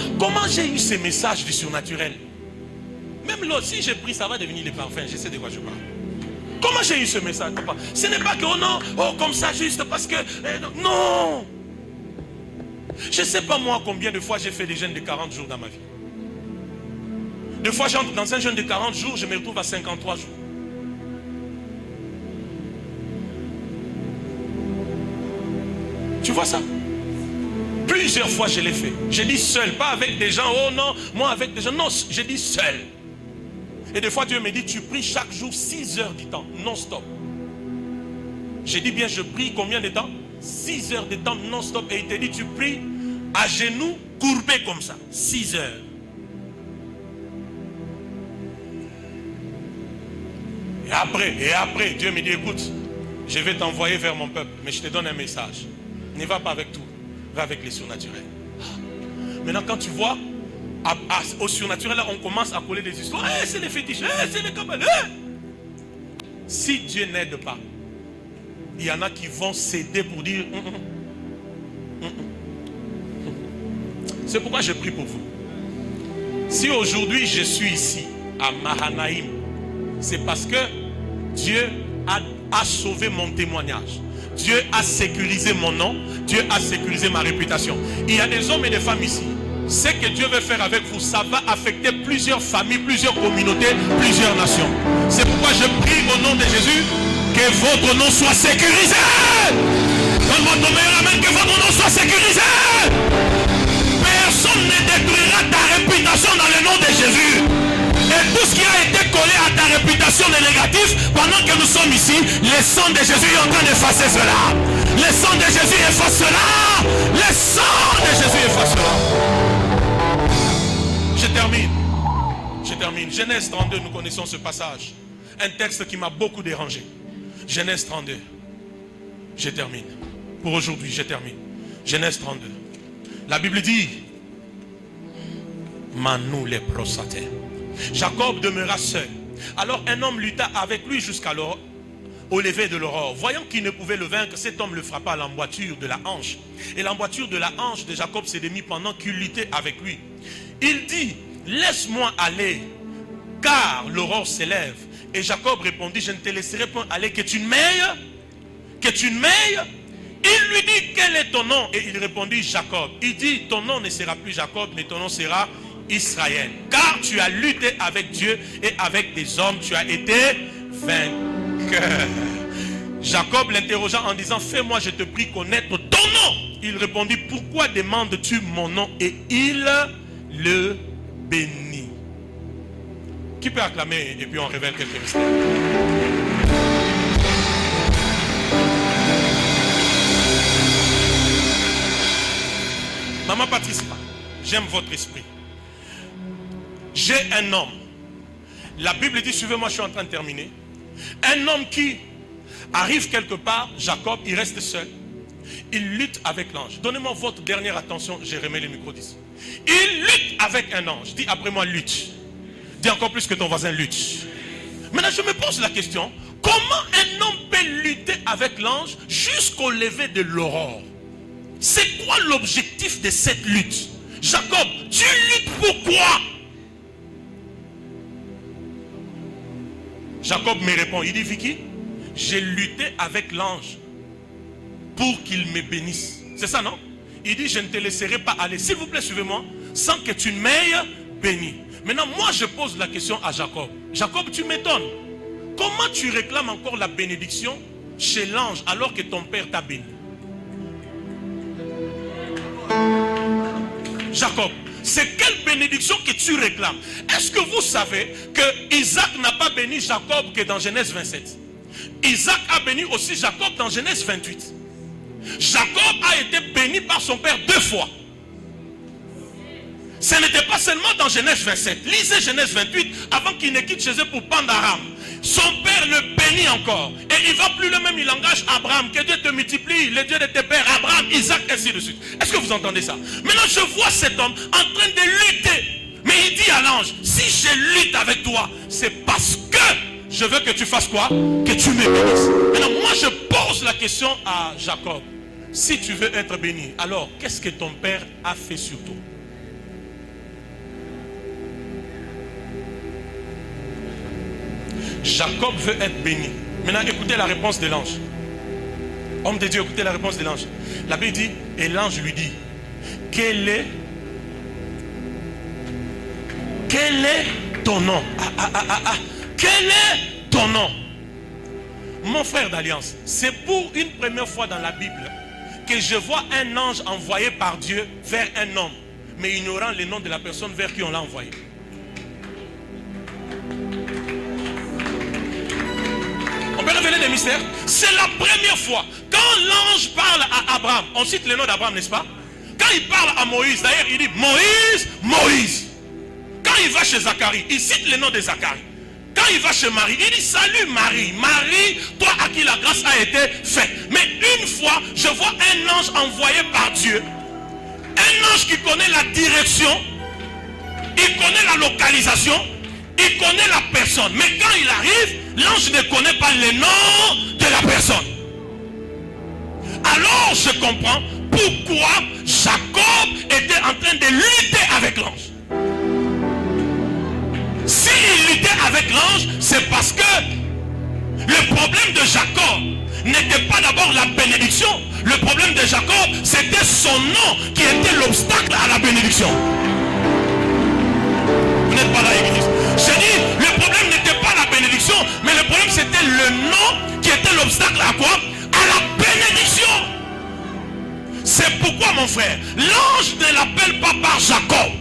j'ai eu ces messages du surnaturel? Même l'autre, si j'ai pris, ça va devenir les parfums. Je sais de quoi je parle. Comment j'ai eu ce message, papa? Ce n'est pas que, oh non, oh comme ça juste parce que... non! Je ne sais pas moi combien de fois j'ai fait des jeûnes de 40 jours dans ma vie. Des fois, j'entre dans un jeûne de 40 jours, je me retrouve à 53 jours. Tu vois ça? Plusieurs fois, je l'ai fait. J'ai dit seul, pas avec des gens. Oh non, moi avec des gens. Non, j'ai dit seul. Et des fois, Dieu me dit, tu pries chaque jour 6 heures du temps, non-stop. J'ai dit bien, je prie combien de temps? 6 heures de temps non-stop. Et il te dit, tu pries à genoux, courbé comme ça. 6 heures. Et après, Dieu me dit, écoute, je vais t'envoyer vers mon peuple, mais je te donne un message. Ne va pas avec tout, va avec les surnaturels. Maintenant, quand tu vois, Au surnaturel, là, on commence à coller des histoires. C'est les fétiches, c'est les cabales. Si Dieu n'aide pas, il y en a qui vont céder pour dire C'est pourquoi je prie pour vous. Si aujourd'hui je suis ici à Mahanaïm, c'est parce que Dieu a sauvé mon témoignage. Dieu a sécurisé mon nom. Dieu a sécurisé ma réputation. Il y a des hommes et des femmes ici. Ce que Dieu veut faire avec vous, ça va affecter plusieurs familles, plusieurs communautés, plusieurs nations. C'est pourquoi je prie au nom de Jésus que votre nom soit sécurisé. Donne-moi ton meilleur amen, que votre nom soit sécurisé. Personne ne détruira ta réputation dans le nom de Jésus. Et tout ce qui a été collé à ta réputation de négatif, pendant que nous sommes ici, le sang de Jésus est en train d'effacer cela. Le sang de Jésus efface cela. Le sang de Jésus efface cela. Je termine. Genèse 32, nous connaissons ce passage. Un texte qui m'a beaucoup dérangé. Genèse 32. Je termine. Pour aujourd'hui, je termine. Genèse 32. La Bible dit Manou les prosatés. Jacob demeura seul. Alors un homme lutta avec lui jusqu'alors au lever de l'aurore. Voyant qu'il ne pouvait le vaincre, cet homme le frappa à l'emboîture de la hanche. Et l'emboîture de la hanche de Jacob s'est démise pendant qu'il luttait avec lui. Il dit, laisse-moi aller, car l'aurore s'élève. Et Jacob répondit, je ne te laisserai point aller, que tu m'ailles. Que tu m'ailles. Il lui dit, quel est ton nom? Et il répondit, Jacob. Il dit, ton nom ne sera plus Jacob, mais ton nom sera Israël. Car tu as lutté avec Dieu et avec des hommes, tu as été vainqueur. Jacob l'interrogea en disant, fais-moi, je te prie, connaître ton nom. Il répondit, pourquoi demandes-tu mon nom? Et il le bénit. Qui peut acclamer et puis on révèle quelques mystères? Maman Patricia, j'aime votre esprit. J'ai un homme. La Bible dit, suivez-moi, je suis en train de terminer. Un homme qui arrive quelque part, Jacob, il reste seul. Il lutte avec l'ange. Donnez-moi votre dernière attention, j'ai remis le micro d'ici. Il lutte avec un ange. Dis après moi, lutte. Dis encore plus que ton voisin, lutte. Maintenant, je me pose la question, comment un homme peut lutter avec l'ange jusqu'au lever de l'aurore? C'est quoi l'objectif de cette lutte? Jacob, tu luttes pourquoi? Jacob me répond, il dit, Vicky, j'ai lutté avec l'ange pour qu'il me bénisse. C'est ça, non? Il dit, je ne te laisserai pas aller. S'il vous plaît, suivez-moi, sans que tu m'aies béni. Maintenant, moi, je pose la question à Jacob. Jacob, tu m'étonnes. Comment tu réclames encore la bénédiction chez l'ange alors que ton père t'a béni? Jacob, c'est quelle bénédiction que tu réclames? Est-ce que vous savez que Isaac n'a pas béni Jacob que dans Genèse 27? Isaac a béni aussi Jacob dans Genèse 28. Jacob a été béni par son père 2 fois. Ce n'était pas seulement dans Genèse 27. Lisez Genèse 28 avant qu'il ne quitte chez eux pour Pandaram. Son père le bénit encore. Et il va plus le même, il engage Abraham. Que Dieu te multiplie, le Dieu de tes pères, Abraham, Isaac, ainsi de suite. Est-ce que vous entendez ça? Maintenant, je vois cet homme en train de lutter. Mais il dit à l'ange, si je lutte avec toi, c'est parce que je veux que tu fasses quoi? Que tu me bénisses. Maintenant, moi, je pose la question à Jacob. Si tu veux être béni, alors qu'est-ce que ton père a fait sur toi? Jacob veut être béni. Maintenant, écoutez la réponse de l'ange. Homme de Dieu, écoutez la réponse de l'ange. La Bible dit, et l'ange lui dit, quel est ton nom? Quel est ton nom? Mon frère d'alliance, c'est pour une première fois dans la Bible que je vois un ange envoyé par Dieu vers un homme, mais ignorant le nom de la personne vers qui on l'a envoyé. On peut révéler des mystères. C'est la première fois. Quand l'ange parle à Abraham, on cite le nom d'Abraham, n'est-ce pas? Quand il parle à Moïse, d'ailleurs il dit Moïse, Moïse. Quand il va chez Zacharie, il cite le nom de Zacharie. Quand il va chez Marie, il dit salut Marie. Marie, toi à qui la grâce a été faite. Mais une fois, je vois un ange envoyé par Dieu. Un ange qui connaît la direction. Il connaît la localisation, il connaît la personne. Mais quand il arrive, l'ange ne connaît pas le nom de la personne. Alors je comprends pourquoi Jacob était en train de lutter avec l'ange. S'il luttait avec l'ange, c'est parce que le problème de Jacob n'était pas d'abord la bénédiction. Le problème de Jacob, c'était son nom qui était l'obstacle à la bénédiction. Vous n'êtes pas là, église. J'ai dit, le problème n'était pas la bénédiction, mais le problème c'était le nom qui était l'obstacle à quoi? À la bénédiction. C'est pourquoi, mon frère, l'ange ne l'appelle pas par Jacob.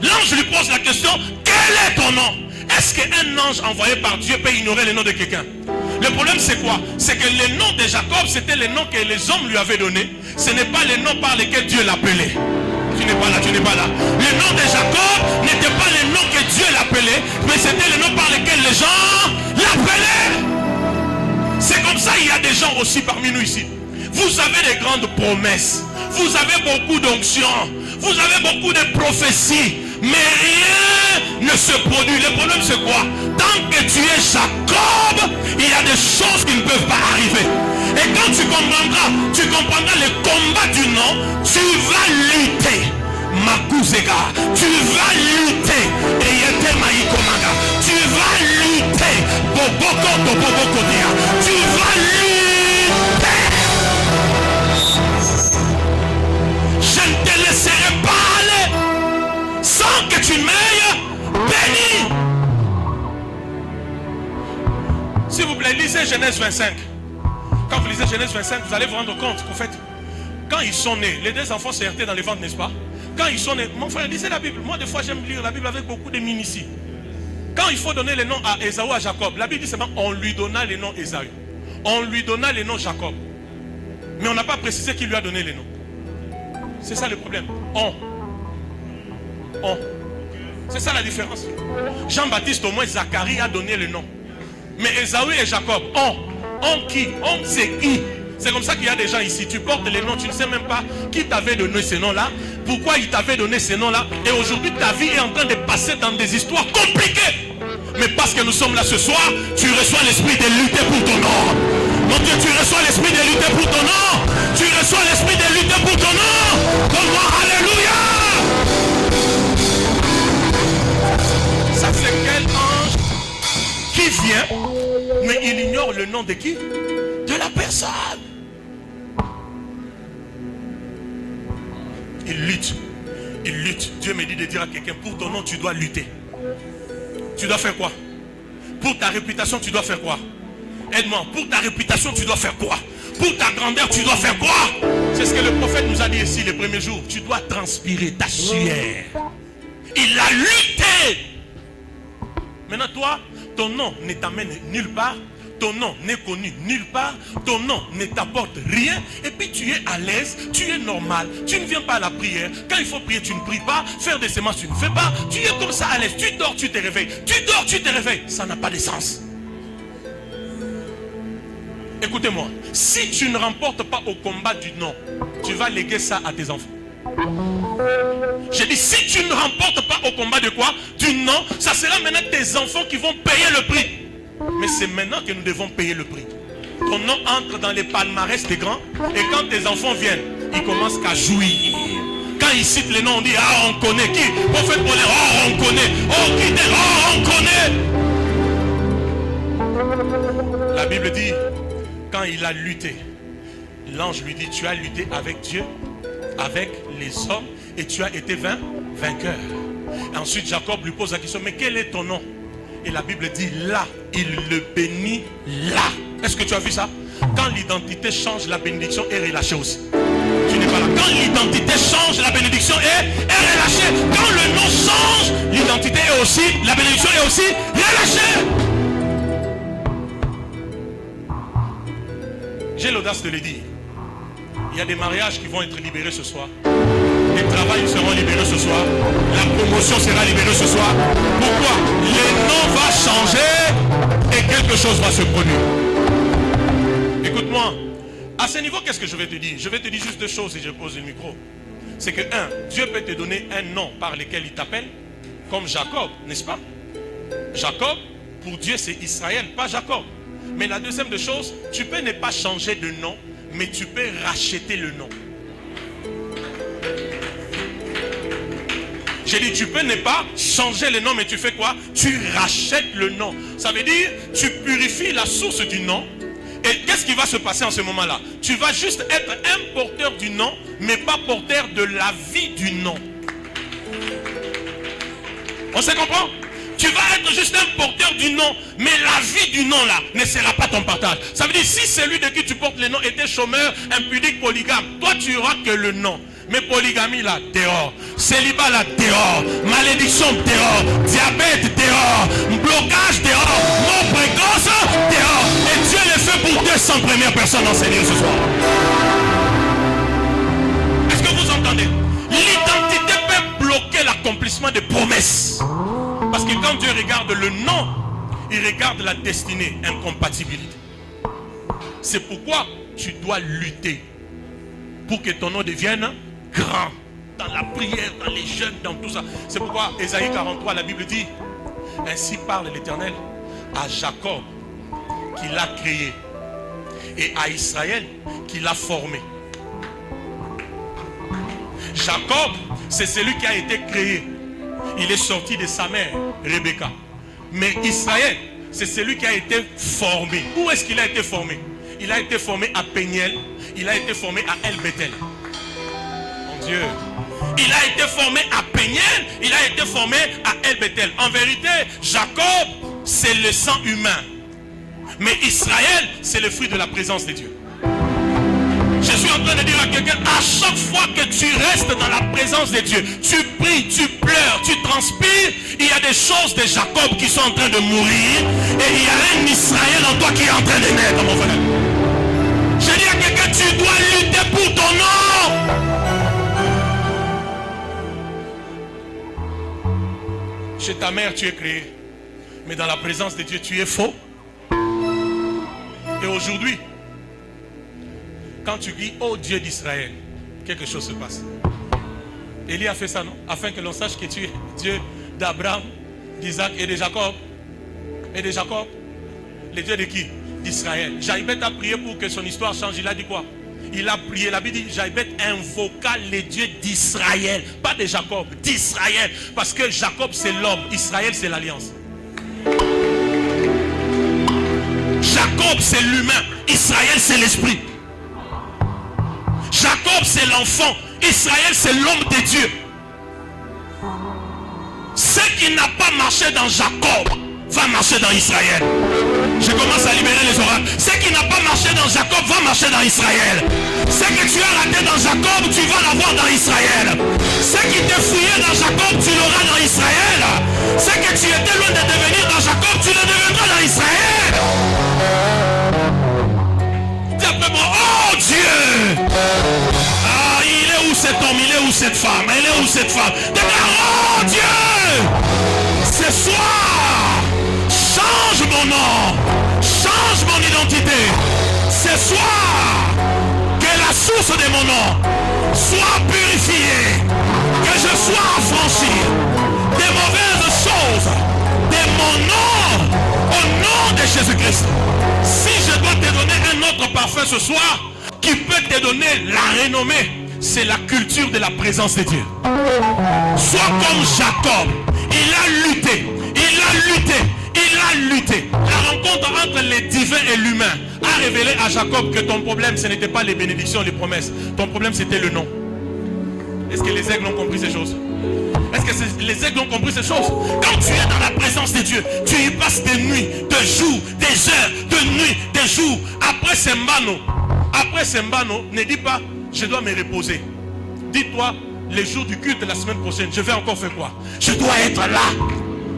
L'ange lui pose la question, quel est ton nom? Est-ce qu'un ange envoyé par Dieu peut ignorer le nom de quelqu'un? Le problème c'est quoi? C'est que le nom de Jacob, c'était le nom que les hommes lui avaient donné. Ce n'est pas le nom par lequel Dieu l'appelait. Tu n'es pas là, tu n'es pas là. Le nom de Jacob n'était pas le nom que Dieu l'appelait, mais c'était le nom par lequel les gens l'appelaient. C'est comme ça, il y a des gens aussi parmi nous ici. Vous avez des grandes promesses. Vous avez beaucoup d'onctions. Vous avez beaucoup de prophéties. Mais rien ne se produit. Le problème c'est quoi? Tant que tu es Jacob, il y a des choses qui ne peuvent pas arriver. Et quand tu comprendras le combat du nom, tu vas lutter. Makouzega, tu vas lutter. Et Yete Maïkomaga, tu vas lutter. Boboko Bobokodia, tu vas lutter. Je ne te laisserai pas aller sans que tu m'aies béni. S'il vous plaît, lisez Genèse 25. Quand vous lisez Genèse 25, vous allez vous rendre compte qu'en fait, quand ils sont nés, les deux enfants se heurtaient dans les ventres, n'est-ce pas? Quand ils sont nés, mon frère, lisez la Bible. Moi, des fois, j'aime lire la Bible avec beaucoup de minutie. Quand il faut donner les noms à Ésaü, à Jacob, la Bible dit seulement on lui donna les noms Ésaü. On lui donna les noms Jacob. Mais on n'a pas précisé qui lui a donné les noms. C'est ça le problème. On. C'est ça la différence. Jean-Baptiste, au moins, Zacharie a donné le nom. Mais Ésaü et Jacob, on qui? On c'est qui? C'est comme ça qu'il y a des gens ici. Tu portes les noms, tu ne sais même pas qui t'avait donné ces noms-là, pourquoi il t'avait donné ces noms-là. Et aujourd'hui, ta vie est en train de passer dans des histoires compliquées. Mais parce que nous sommes là ce soir, tu reçois l'esprit de lutter pour ton nom. Mon Dieu, tu reçois l'esprit de lutter pour ton nom. Tu reçois l'esprit de lutter pour ton nom. Donne-moi alléluia. Ça c'est quel ange qui vient, mais il ignore le nom de qui? De la personne. Il lutte. Il lutte. Dieu me dit de dire à quelqu'un, pour ton nom, tu dois lutter. Tu dois faire quoi? Pour ta réputation, tu dois faire quoi? Aide-moi. Pour ta réputation, tu dois faire quoi? Pour ta grandeur, tu dois faire quoi? C'est ce que le prophète nous a dit ici les premiers jours. Tu dois transpirer ta sueur. Il a lutté. Maintenant, toi, ton nom ne t'amène nulle part. Ton nom n'est connu nulle part. Ton nom ne t'apporte rien. Et puis tu es à l'aise, tu es normal. Tu ne viens pas à la prière. Quand il faut prier, tu ne pries pas. Faire des semences, tu ne fais pas. Tu es comme ça à l'aise. Tu dors, tu te réveilles. Tu dors, tu te réveilles. Ça n'a pas de sens. Écoutez-moi. Si tu ne remportes pas au combat du nom, tu vas léguer ça à tes enfants. J'ai dit, si tu ne remportes pas au combat de quoi? Du nom, ça sera maintenant tes enfants qui vont payer le prix. Mais c'est maintenant que nous devons payer le prix. Ton nom entre dans les palmarès des grands. Et quand tes enfants viennent, ils commencent qu'à jouir. Quand ils citent les noms, on dit, ah, on connaît qui? Prophète Paul, oh, on connaît. Oh, qui t'est? Oh, on connaît. La Bible dit, quand il a lutté, l'ange lui dit, tu as lutté avec Dieu, avec les hommes, et tu as été vainqueur. Et ensuite, Jacob lui pose la question, mais quel est ton nom? Et la Bible dit là, il le bénit là. Est-ce que tu as vu ça? Quand l'identité change, la bénédiction est relâchée aussi. Tu n'es pas là. Quand l'identité change, la bénédiction est relâchée. Quand le nom change, l'identité est aussi, la bénédiction est aussi relâchée. J'ai l'audace de le dire. Il y a des mariages qui vont être libérés ce soir. Les travails seront libérés ce soir. La promotion sera libérée ce soir. Pourquoi? Le nom va changer et quelque chose va se produire. Écoute-moi. À ce niveau, qu'est-ce que je vais te dire? Je vais te dire juste deux choses et je pose le micro. C'est que, un, Dieu peut te donner un nom par lequel il t'appelle. comme Jacob, n'est-ce pas? Jacob, pour Dieu, c'est Israël, pas Jacob. Mais la deuxième des choses, tu peux ne pas changer de nom, mais tu peux racheter le nom. J'ai dit, tu peux ne pas changer le nom, mais tu fais quoi? Tu rachètes le nom. Ça veut dire, tu purifies la source du nom. Et qu'est-ce qui va se passer en ce moment-là? Tu vas juste être un porteur du nom, mais pas porteur de la vie du nom. On se comprend? Tu vas être juste un porteur du nom, mais la vie du nom là ne sera pas ton partage. Ça veut dire, si celui de qui tu portes le nom était chômeur, impudique, polygame, toi tu n'auras que le nom. Mais polygamie là, dehors. Célibat là, dehors. Malédiction, dehors. Diabète, dehors. Blocage, dehors. Mort précoce, dehors. Et Dieu le fait pour 200 premières personnes enseignées ce soir. Est-ce que vous entendez? L'identité peut bloquer l'accomplissement des promesses. Parce que quand Dieu regarde le nom, il regarde la destinée, incompatibilité. C'est pourquoi tu dois lutter pour que ton nom devienne grand. Dans la prière, dans les jeûnes, dans tout ça. C'est pourquoi Ésaïe 43, la Bible dit: ainsi parle l'Éternel à Jacob qui l'a créé et à Israël qui l'a formé. Jacob, c'est celui qui a été créé. Il est sorti de sa mère, Rebecca. Mais Israël, c'est celui qui a été formé. Où est-ce qu'il a été formé? Il a été formé à Péniel. Il a été formé à El Bethel. Mon Dieu. Il a été formé à Péniel. Il a été formé à El Bethel. En vérité, Jacob, c'est le sang humain. Mais Israël, c'est le fruit de la présence de Dieu. Je suis en train de dire à quelqu'un, à chaque fois que tu restes dans la présence de Dieu, tu pries, tu pleures, tu transpires, il y a des choses de Jacob qui sont en train de mourir, et il y a un Israël en toi qui est en train de naître, mon frère. Je dis à quelqu'un, tu dois lutter pour ton nom. Chez ta mère, tu es créé, mais dans la présence de Dieu, tu es faux. Et aujourd'hui, quand tu dis ô Dieu d'Israël, quelque chose se passe. Élie a fait ça, non? Afin que l'on sache que tu es Dieu d'Abraham, d'Isaac et de Jacob. Et de Jacob, le Dieu de qui? D'Israël. Jaïbet a prié pour que son histoire change. Il a dit quoi? Il a prié. La Bible dit Jaïbet invoqua le Dieu d'Israël. Pas de Jacob, d'Israël. Parce que Jacob c'est l'homme, Israël c'est l'alliance. Jacob c'est l'humain, Israël c'est l'esprit. Jacob c'est l'enfant, Israël c'est l'homme de Dieu. Ce qui n'a pas marché dans Jacob va marcher dans Israël. Je commence à libérer les oracles. Ce qui n'a pas marché dans Jacob va marcher dans Israël. Ce que tu as raté dans Jacob, tu vas l'avoir dans Israël. Ce qui t'est fouillé dans Jacob, tu l'auras dans Israël. Ce que tu étais loin de devenir dans Jacob, tu le deviendras dans Israël. Dis après moi, oh Dieu! Ah, il est où cet homme? Il est où cette femme? Elle est où cette femme? Déclare, oh Dieu! Ce soir, change mon nom, change mon identité. Ce soir, que la source de mon nom soit purifiée, que je sois affranchi des mauvaises choses de mon nom, au nom de Jésus-Christ. Si je dois te donner un autre parfum ce soir, qui peut te donner la renommée, c'est la culture de la présence de Dieu. Sois comme Jacob, il a lutté, il a lutté, il a lutté. La rencontre entre les divins et l'humain a révélé à Jacob que ton problème, ce n'était pas les bénédictions, les promesses. Ton problème, c'était le nom. Est-ce que les aigles ont compris ces choses? Est-ce que les aigles ont compris ces choses? Quand tu es dans la présence de Dieu, tu y passes des nuits, des jours, des heures, de nuits, des jours. Après Sembano, ne dis pas, je dois me reposer. Dis-toi, les jours du culte de la semaine prochaine, je vais encore faire quoi? Je dois être là.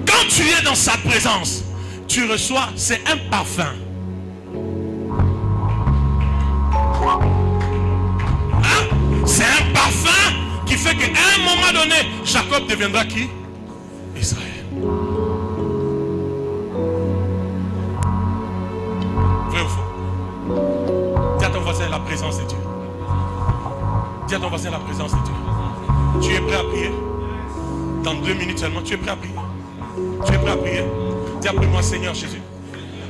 Quand tu es dans sa présence, tu reçois, c'est un parfum. Hein? C'est un parfum qui fait qu'à un moment donné, Jacob deviendra qui? Israël. Vrai ou faux? Dis à ton voisin la présence de Dieu. Dis à ton voisin la présence de Dieu. Tu es prêt à prier? Dans 2 minutes seulement, tu es prêt à prier? Tu es prêt à prier? Dis après moi, Seigneur Jésus,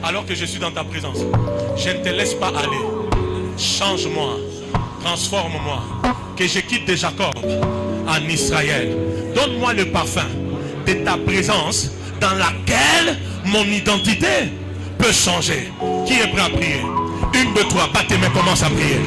alors que je suis dans ta présence, je ne te laisse pas aller. Change-moi, transforme-moi, que je quitte de Jacob en Israël. Donne-moi le parfum de ta présence dans laquelle mon identité peut changer. Qui est prêt à prier? 1, 2, 3, battez tes mains, commence à prier.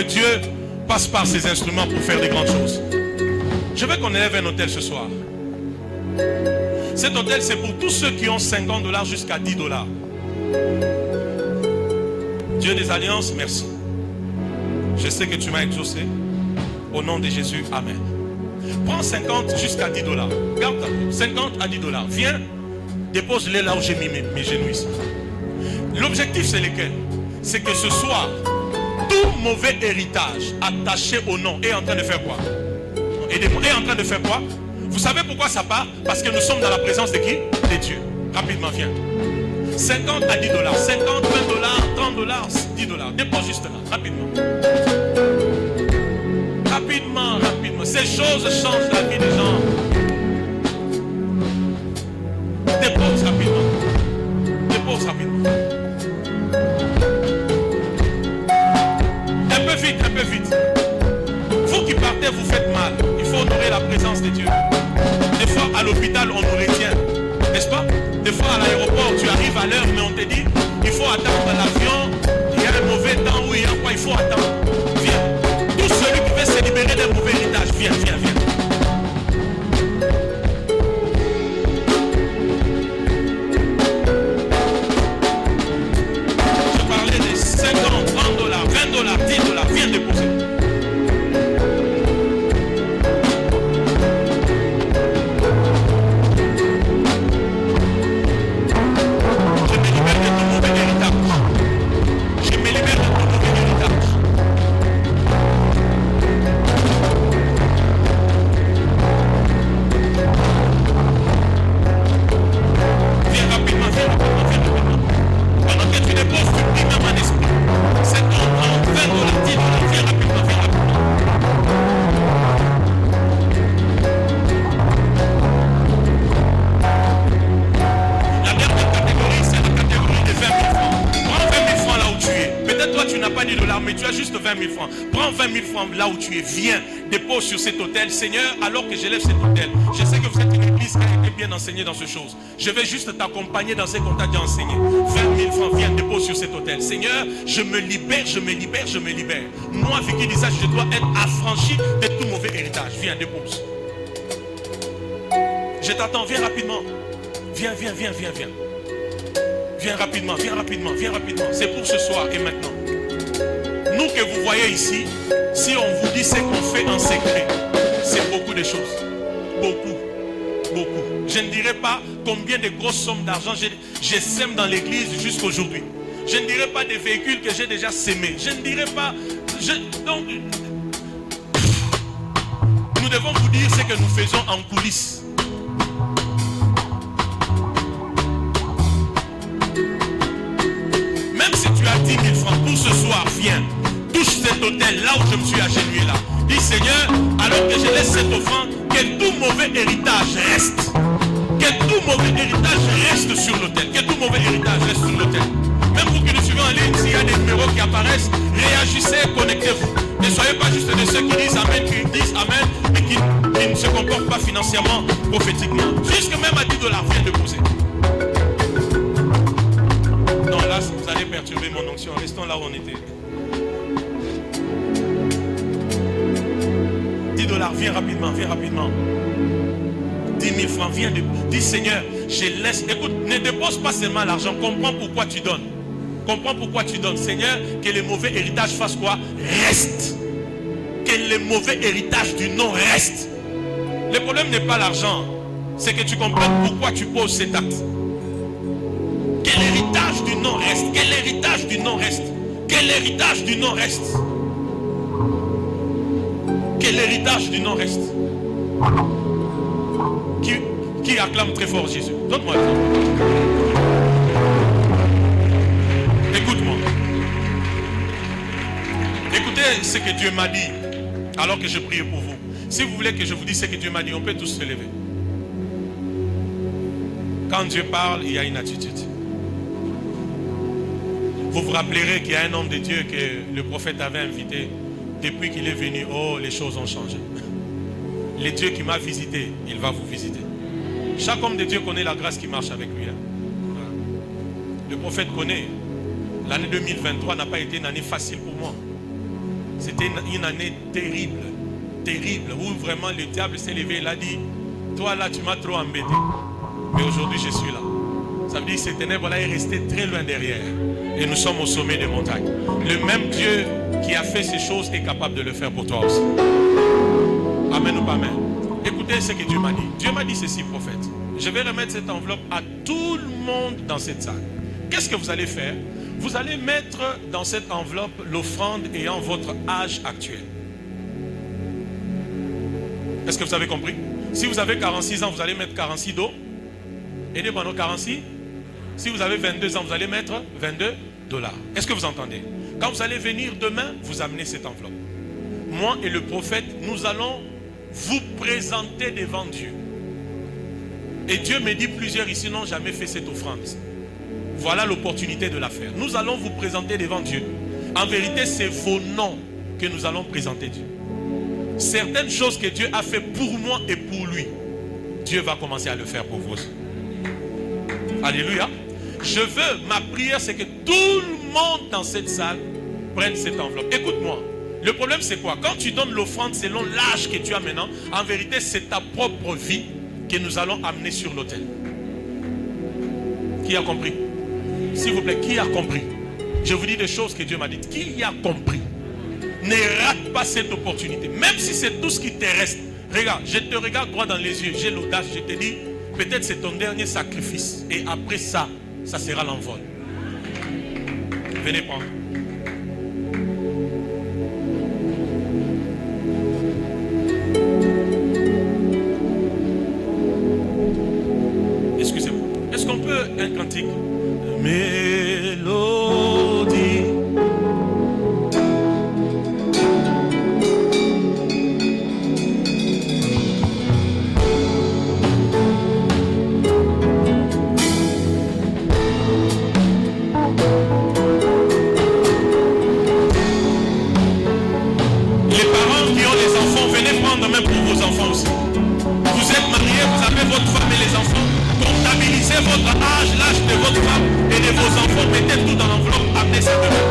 Dieu passe par ses instruments pour faire des grandes choses. Je veux qu'on élève un hôtel ce soir. Cet hôtel, c'est pour tous ceux qui ont $50 jusqu'à $10. Dieu des alliances, merci. Je sais que tu m'as exaucé. Au nom de Jésus, amen. Prends 50 jusqu'à $10. Garde 50 à $10. Viens, dépose-les là où j'ai mis mes genoux ici. L'objectif, c'est lequel? C'est que ce soir, tout mauvais héritage attaché au nom est en train de faire quoi? Aidez-moi. Est en train de faire quoi? Vous savez pourquoi ça part? Parce que nous sommes dans la présence de qui? De Dieu. Rapidement, viens. 50 à $10, 50, $20, $30, $10. Dépose juste là, rapidement. Rapidement, rapidement. Ces choses changent la vie des gens. Dépose rapidement. Dépose rapidement. Un peu vite. Vous qui partez, vous faites mal. Il faut honorer la présence de Dieu. Des fois, à l'hôpital, on nous retient. N'est-ce pas? Des fois, à l'aéroport, tu arrives à l'heure, mais on te dit, il faut attendre l'avion. Il y a un mauvais temps ou il y a quoi? Il faut attendre. Viens. Tout celui qui veut se libérer d'un mauvais héritage, viens. Je parlais de 50, $30, $20, $10. Viens déposer. Prends 20 000 francs là où tu es. Viens, dépose sur cet hôtel. Seigneur, alors que j'élève cet hôtel, je sais que vous êtes une église qui a été bien enseignée dans ces choses. Je vais juste t'accompagner dans ce qu'on t'a déjà enseigné. 20 000 francs, viens, dépose sur cet hôtel. Seigneur, je me libère. Moi, Vicky Lisa, je dois être affranchi de tout mauvais héritage. Viens, dépose. Je t'attends, viens rapidement. Viens. Viens rapidement. C'est pour ce soir et maintenant. que vous voyez ici, si on vous dit ce qu'on fait en secret, c'est beaucoup de choses. Beaucoup. Je ne dirais pas combien de grosses sommes d'argent je sème dans l'église jusqu'à aujourd'hui. Je ne dirais pas des véhicules que j'ai déjà sémés. Je ne dirais pas... Donc, nous devons vous dire ce que nous faisons en coulisses. Même si tu as 10 000 francs pour ce soir, viens. Touche cet hôtel là où je me suis agenouillé là. Dis Seigneur, alors que je laisse cette offrande, que tout mauvais héritage reste. Que tout mauvais héritage reste sur l'autel. Que tout mauvais héritage reste sur l'autel. Même pour que nous suivions en ligne, s'il y a des numéros qui apparaissent, réagissez, connectez-vous. Ne soyez pas juste de ceux qui disent Amen, et qui ne se comportent pas financièrement, prophétiquement. Jusque même à 10 $, viens de poser. Non, là, vous allez perturber mon onction. Restons là où on était. 10 $, viens rapidement. 10 000 francs, viens de... Dis Seigneur, je laisse... Écoute, ne dépose pas seulement l'argent, comprends pourquoi tu donnes. Comprends pourquoi tu donnes. Seigneur, que les mauvais héritages fassent quoi? Reste. Que les mauvais héritages du nom restent. Le problème n'est pas l'argent, c'est que tu comprennes pourquoi tu poses cet acte. Que l'héritage du nom reste. Que l'héritage du nom reste. Que l'héritage du nom reste. Que l'héritage du nom reste. Qui acclame très fort Jésus? Donne-moi l'exemple. Écoute-moi. Écoutez ce que Dieu m'a dit alors que je priais pour vous. Si vous voulez que je vous dise ce que Dieu m'a dit, on peut tous se lever. Quand Dieu parle, il y a une attitude. Vous vous rappellerez qu'il y a un homme de Dieu que le prophète avait invité. Depuis qu'il est venu, oh, les choses ont changé. Le Dieu qui m'a visité, il va vous visiter. Chaque homme de Dieu connaît la grâce qui marche avec lui. Le prophète connaît. L'année 2023 n'a pas été une année facile pour moi. C'était une année terrible. Terrible. Où vraiment le diable s'est levé. Il a dit, toi là tu m'as trop embêté. Mais aujourd'hui je suis là. Ça veut dire que ces ténèbres-là est resté très loin derrière. Et nous sommes au sommet des montagnes. Le même Dieu qui a fait ces choses est capable de le faire pour toi aussi. Amen ou pas amen? Écoutez ce que Dieu m'a dit. Dieu m'a dit ceci, prophète. Je vais remettre cette enveloppe à tout le monde dans cette salle. Qu'est-ce que vous allez faire? Vous allez mettre dans cette enveloppe l'offrande ayant votre âge actuel. Est-ce que vous avez compris? Si vous avez 46 ans, vous allez mettre 46 $. Aidez pendant 46. Si vous avez 22 ans, vous allez mettre 22 $. Est-ce que vous entendez? Quand vous allez venir demain, vous amenez cette enveloppe. Moi et le prophète, nous allons vous présenter devant Dieu. Et Dieu me dit, plusieurs ici n'ont jamais fait cette offrande. Voilà l'opportunité de la faire. Nous allons vous présenter devant Dieu. En vérité, c'est vos noms que nous allons présenter Dieu. Certaines choses que Dieu a fait pour moi et pour lui, Dieu va commencer à le faire pour vous. Alléluia. Je veux, ma prière, c'est que tout le monde dans cette salle prenne cette enveloppe. Écoute-moi. Le problème c'est quoi? Quand tu donnes l'offrande selon l'âge que tu as maintenant, en vérité c'est ta propre vie que nous allons amener sur l'autel. Qui a compris? S'il vous plaît, qui a compris? Je vous dis des choses que Dieu m'a dites. Qui a compris? Ne rate pas cette opportunité. Même si c'est tout ce qui te reste. Regarde, je te regarde droit dans les yeux. J'ai l'audace, je te dis, peut-être c'est ton dernier sacrifice. Et après ça, ça sera l'envol. Venez prendre. Excusez-moi. Est-ce qu'on peut un cantique? Mélodie. Les parents qui ont des enfants, venez prendre même pour vos enfants aussi. Vous êtes mariés, vous avez votre femme et les enfants. Comptabilisez votre âge, l'âge de votre femme et de vos enfants. Mettez tout dans l'enveloppe, amenez ça demain.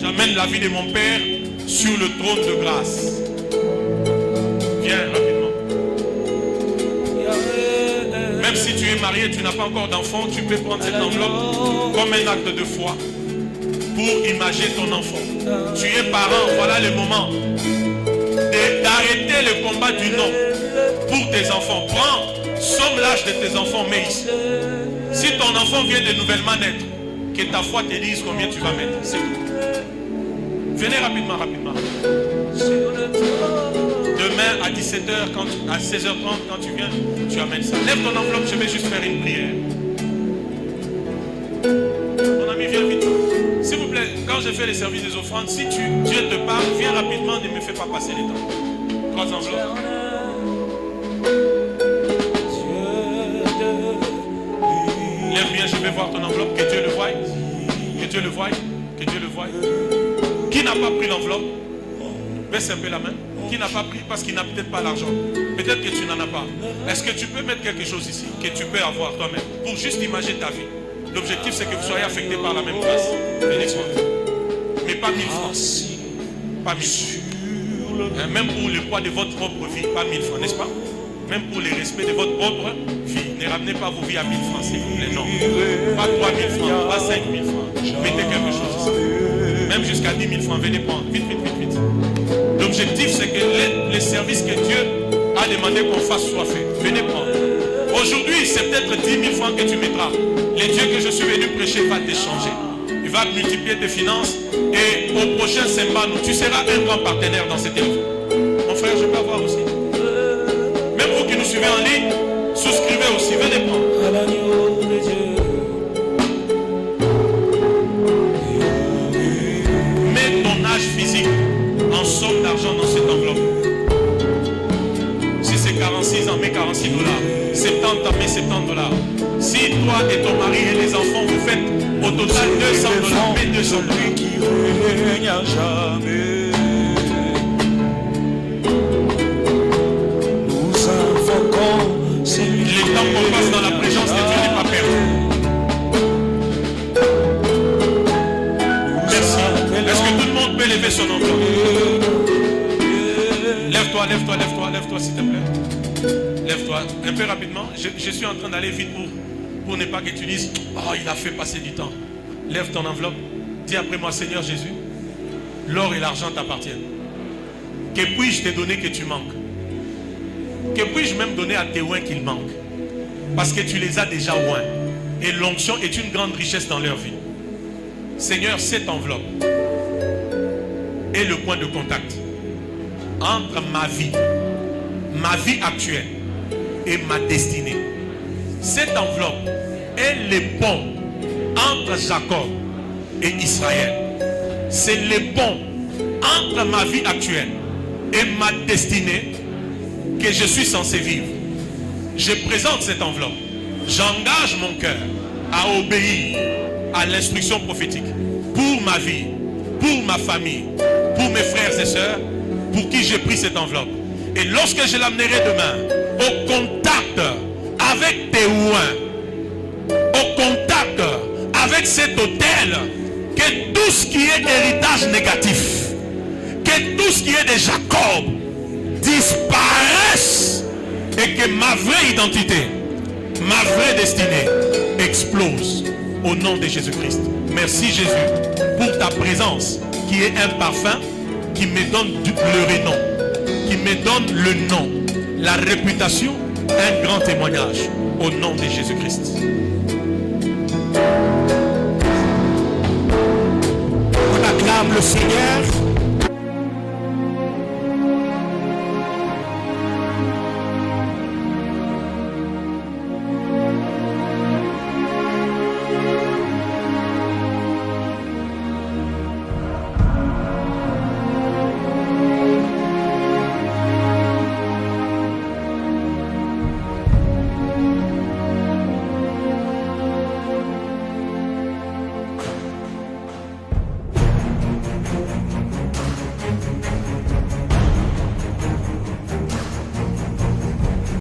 J'amène la vie de mon père sur le trône de grâce. Viens rapidement. Même si tu es marié, tu n'as pas encore d'enfant, tu peux prendre cette enveloppe comme un acte de foi pour imager ton enfant. Tu es parent, voilà le moment d'arrêter le combat du non pour tes enfants. Prends somme l'âge de tes enfants, mets ici. Si ton enfant vient de nouvellement naître, que ta foi te dise combien tu vas mettre. C'est tout. Venez rapidement, rapidement. Demain à 17h, à 16h30, quand tu viens, tu amènes ça. Lève ton enveloppe, je vais juste faire une prière. Mon ami, viens vite. S'il vous plaît, quand je fais les services des offrandes, si Dieu te parle, viens rapidement, ne me fais pas passer le temps. 3 enveloppes. Lève bien, je vais voir ton enveloppe, que Dieu le voie. Que Dieu le voie. Que Dieu le voie. Qui n'a pas pris l'enveloppe? Baisse un peu la main. Qui n'a pas pris parce qu'il n'a peut-être pas l'argent. Peut-être que tu n'en as pas. Est-ce que tu peux mettre quelque chose ici que tu peux avoir toi-même pour juste imaginer ta vie? L'objectif c'est que vous soyez affecté par la même grâce. Mais pas 1000 francs. Pas 1000 francs. Même pour le poids de votre propre vie, pas 1000 francs, n'est-ce pas? Même pour le respect de votre propre vie. Ne ramenez pas vos vies à 1000 francs, s'il vous plaît. Non. Pas 3000 francs, pas 5000 francs. Mettez quelque chose ici. Même jusqu'à 10 000 francs. Venez prendre. Vite, vite, vite, vite. L'objectif, c'est que les services que Dieu a demandé qu'on fasse soient faits. Venez prendre. Aujourd'hui, c'est peut-être 10 000 francs que tu mettras. Le Dieu que je suis venu prêcher va t'échanger. Il va multiplier tes finances. Et au prochain Sembano, tu seras un grand partenaire dans cette œuvre. Mon frère, je peux avoir aussi. Même vous qui nous suivez en ligne, souscrivez aussi. Venez prendre. Mets ton âge physique en somme d'argent dans cette enveloppe. Si c'est 46 ans, mets 46 $. 70 ans, mets 70 $. Si toi et ton mari et les enfants, vous faites au total 200 $, mets 200 $. Les temps qu'on passe dans la présence de Dieu n'est pas perdu. Merci. Est-ce que tout le monde peut lever son enveloppe? Lève-toi, lève-toi, lève-toi, lève-toi s'il te plaît. Lève-toi un peu rapidement. Je suis en train d'aller vite pour ne pas que tu dises « Oh, il a fait passer du temps ». Lève ton enveloppe. Dis après moi, Seigneur Jésus, l'or et l'argent t'appartiennent. Que puis-je te donner que tu manques? Que puis-je même donner à tes oins qu'il manque? Parce que tu les as déjà oints. Et l'onction est une grande richesse dans leur vie. Seigneur, cette enveloppe est le point de contact entre ma vie actuelle et ma destinée. Cette enveloppe est le pont entre Jacob et Israël. C'est le pont entre ma vie actuelle et ma destinée que je suis censé vivre. Je présente cette enveloppe. J'engage mon cœur à obéir à l'instruction prophétique pour ma vie, pour ma famille, pour mes frères et sœurs, pour qui j'ai pris cette enveloppe. Et lorsque je l'amènerai demain au contact avec tes oins, au contact avec cet autel, que tout ce qui est héritage négatif, que tout ce qui est de Jacob disparaisse et que ma vraie identité, ma vraie destinée explose au nom de Jésus-Christ. Merci Jésus pour ta présence qui est un parfum qui me donne le renom, qui me donne le nom, la réputation, un grand témoignage au nom de Jésus-Christ. On acclame le Seigneur.